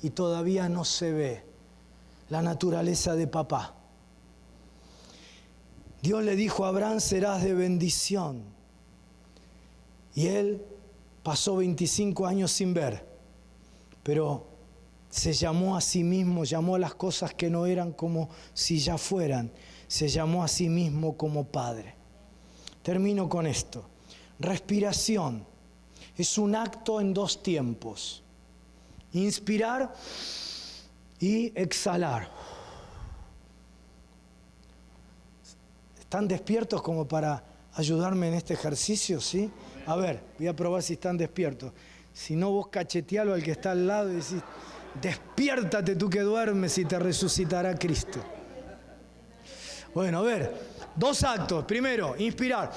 y todavía no se ve, la naturaleza de papá. Dios le dijo a Abraham, serás de bendición. Y él pasó 25 años sin ver, pero se llamó a sí mismo, llamó a las cosas que no eran como si ya fueran. Se llamó a sí mismo como Padre. Termino con esto. Respiración es un acto en dos tiempos. Inspirar y exhalar. ¿Están despiertos como para ayudarme en este ejercicio? ¿Sí? A ver, voy a probar si están despiertos. Si no, vos cachetealo al que está al lado y decís, despiértate tú que duermes y te resucitará Cristo. Bueno, a ver, dos actos. Primero, inspirar.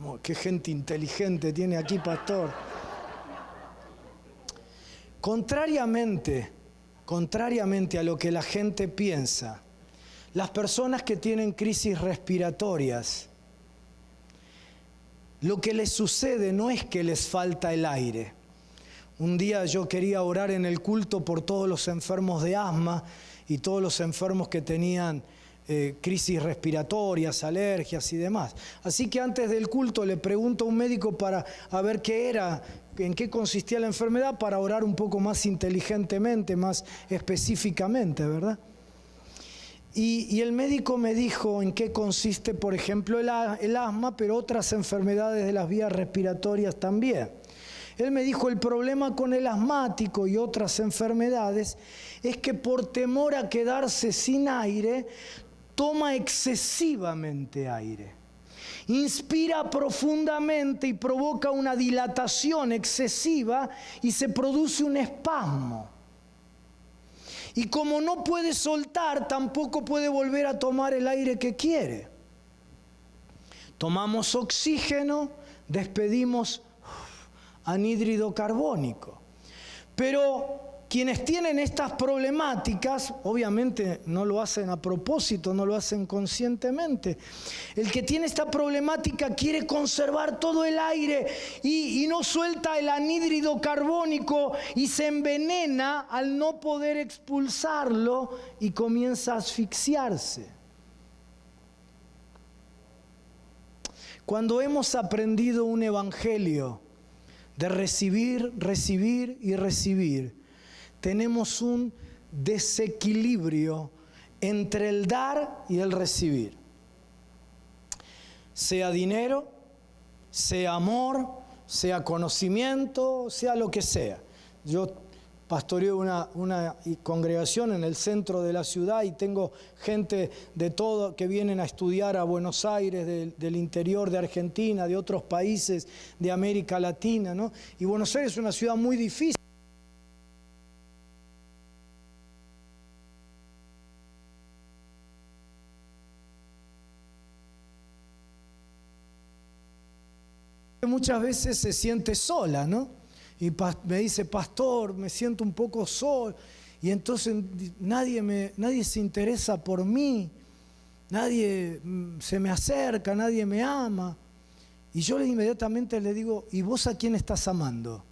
Oh, qué gente inteligente tiene aquí, pastor. Contrariamente a lo que la gente piensa, las personas que tienen crisis respiratorias, lo que les sucede no es que les falta el aire. Un día yo quería orar en el culto por todos los enfermos de asma y todos los enfermos que tenían crisis respiratorias, alergias y demás. Así que antes del culto le pregunto a un médico para ver qué era, en qué consistía la enfermedad, para orar un poco más inteligentemente, más específicamente, ¿verdad? Y el médico me dijo en qué consiste, por ejemplo, el asma, pero otras enfermedades de las vías respiratorias también. Él me dijo, el problema con el asmático y otras enfermedades es que por temor a quedarse sin aire, toma excesivamente aire. Inspira profundamente y provoca una dilatación excesiva y se produce un espasmo. Y como no puede soltar, tampoco puede volver a tomar el aire que quiere. Tomamos oxígeno, despedimos anhídrido carbónico. Pero quienes tienen estas problemáticas, obviamente no lo hacen a propósito, no lo hacen conscientemente. El que tiene esta problemática quiere conservar todo el aire y no suelta el anhídrido carbónico y se envenena al no poder expulsarlo y comienza a asfixiarse. Cuando hemos aprendido un evangelio de recibir, recibir y recibir, tenemos un desequilibrio entre el dar y el recibir. Sea dinero, sea amor, sea conocimiento, sea lo que sea. Yo pastoreo una congregación en el centro de la ciudad y tengo gente de todo que vienen a estudiar a Buenos Aires, del interior de Argentina, de otros países de América Latina, ¿no? Y Buenos Aires es una ciudad muy difícil. Muchas veces se siente sola, ¿no? Y me dice, pastor, me siento un poco solo. Y entonces nadie se interesa por mí, nadie se me acerca, nadie me ama. Y yo inmediatamente le digo, ¿y vos a quién estás amando?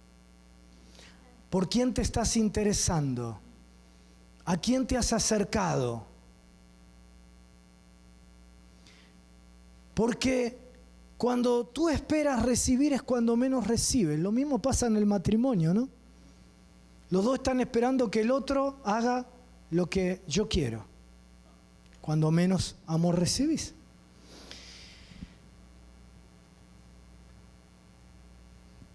¿Por quién te estás interesando? ¿A quién te has acercado? Porque cuando tú esperas recibir es cuando menos recibes. Lo mismo pasa en el matrimonio, ¿no? Los dos están esperando que el otro haga lo que yo quiero. Cuando menos amor recibís.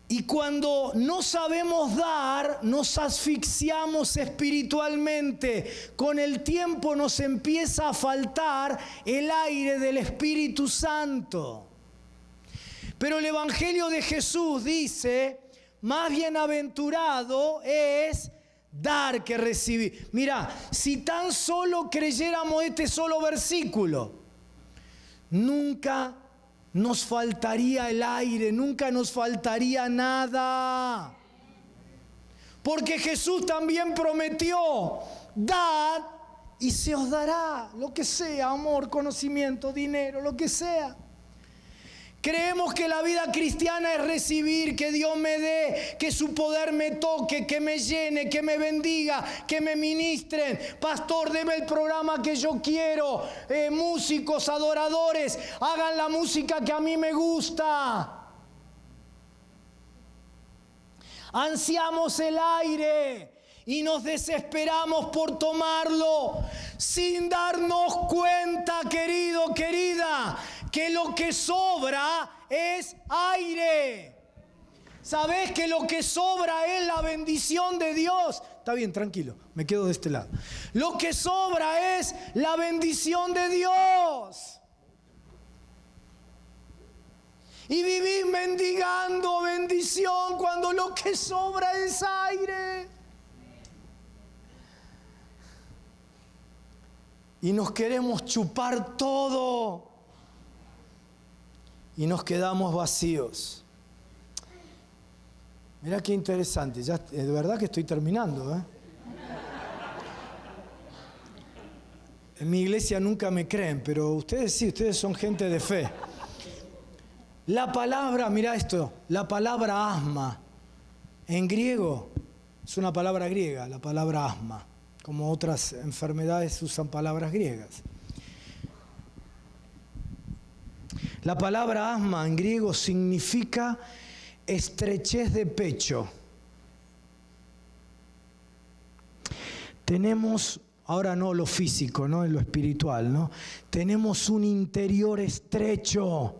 Y cuando no sabemos dar, nos asfixiamos espiritualmente. Con el tiempo nos empieza a faltar el aire del Espíritu Santo. Pero el Evangelio de Jesús dice, más bienaventurado es dar que recibir. Mira, si tan solo creyéramos este solo versículo, nunca nos faltaría el aire, nunca nos faltaría nada. Porque Jesús también prometió, dad y se os dará, lo que sea, amor, conocimiento, dinero, lo que sea. Creemos que la vida cristiana es recibir, que Dios me dé, que su poder me toque, que me llene, que me bendiga, que me ministren. Pastor, deme el programa que yo quiero. Músicos, adoradores, hagan la música que a mí me gusta. Ansiamos el aire y nos desesperamos por tomarlo sin darnos cuenta, querido, querida, que lo que sobra es aire. ¿Sabés que lo que sobra es la bendición de Dios? Está bien, tranquilo, me quedo de este lado. Lo que sobra es la bendición de Dios. Y vivís mendigando bendición cuando lo que sobra es aire. Y nos queremos chupar todo. Y nos quedamos vacíos. Mirá qué interesante. Ya, de verdad que estoy terminando, ¿eh? En mi iglesia nunca me creen, pero ustedes sí, ustedes son gente de fe. La palabra, mirá esto, la palabra asma, en griego, es una palabra griega, la palabra asma. Como otras enfermedades usan palabras griegas. La palabra asma en griego significa estrechez de pecho. Tenemos, ahora no lo físico, no en lo espiritual, ¿no? Tenemos un interior estrecho.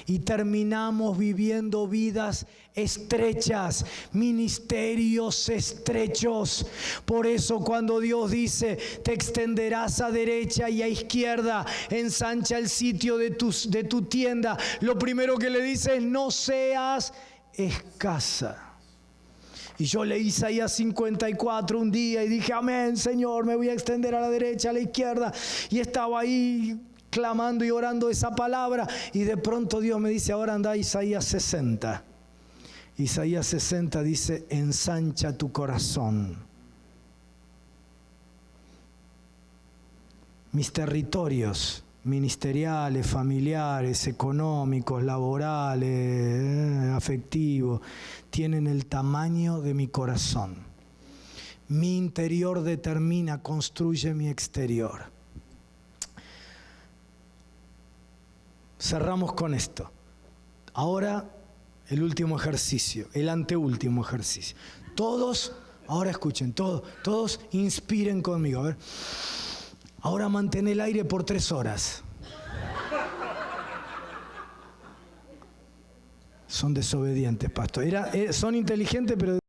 y terminamos viviendo vidas estrechas, ministerios estrechos. Por eso cuando Dios dice, te extenderás a derecha y a izquierda, ensancha el sitio de tu tienda, lo primero que le dice es, no seas escasa. Y yo leí Isaías 54 un día y dije, amén, Señor, me voy a extender a la derecha, a la izquierda. Y estaba ahí clamando y orando esa palabra. Y de pronto Dios me dice, ahora anda a Isaías 60. Isaías 60 dice, ensancha tu corazón. Mis territorios ministeriales, familiares, económicos, laborales, afectivos, tienen el tamaño de mi corazón. Mi interior determina, construye mi exterior. Cerramos con esto. Ahora el último ejercicio, el anteúltimo ejercicio. Todos, ahora escuchen, todos inspiren conmigo. A ver. Ahora mantén el aire por 3 horas. Son desobedientes, pastor. Son inteligentes, pero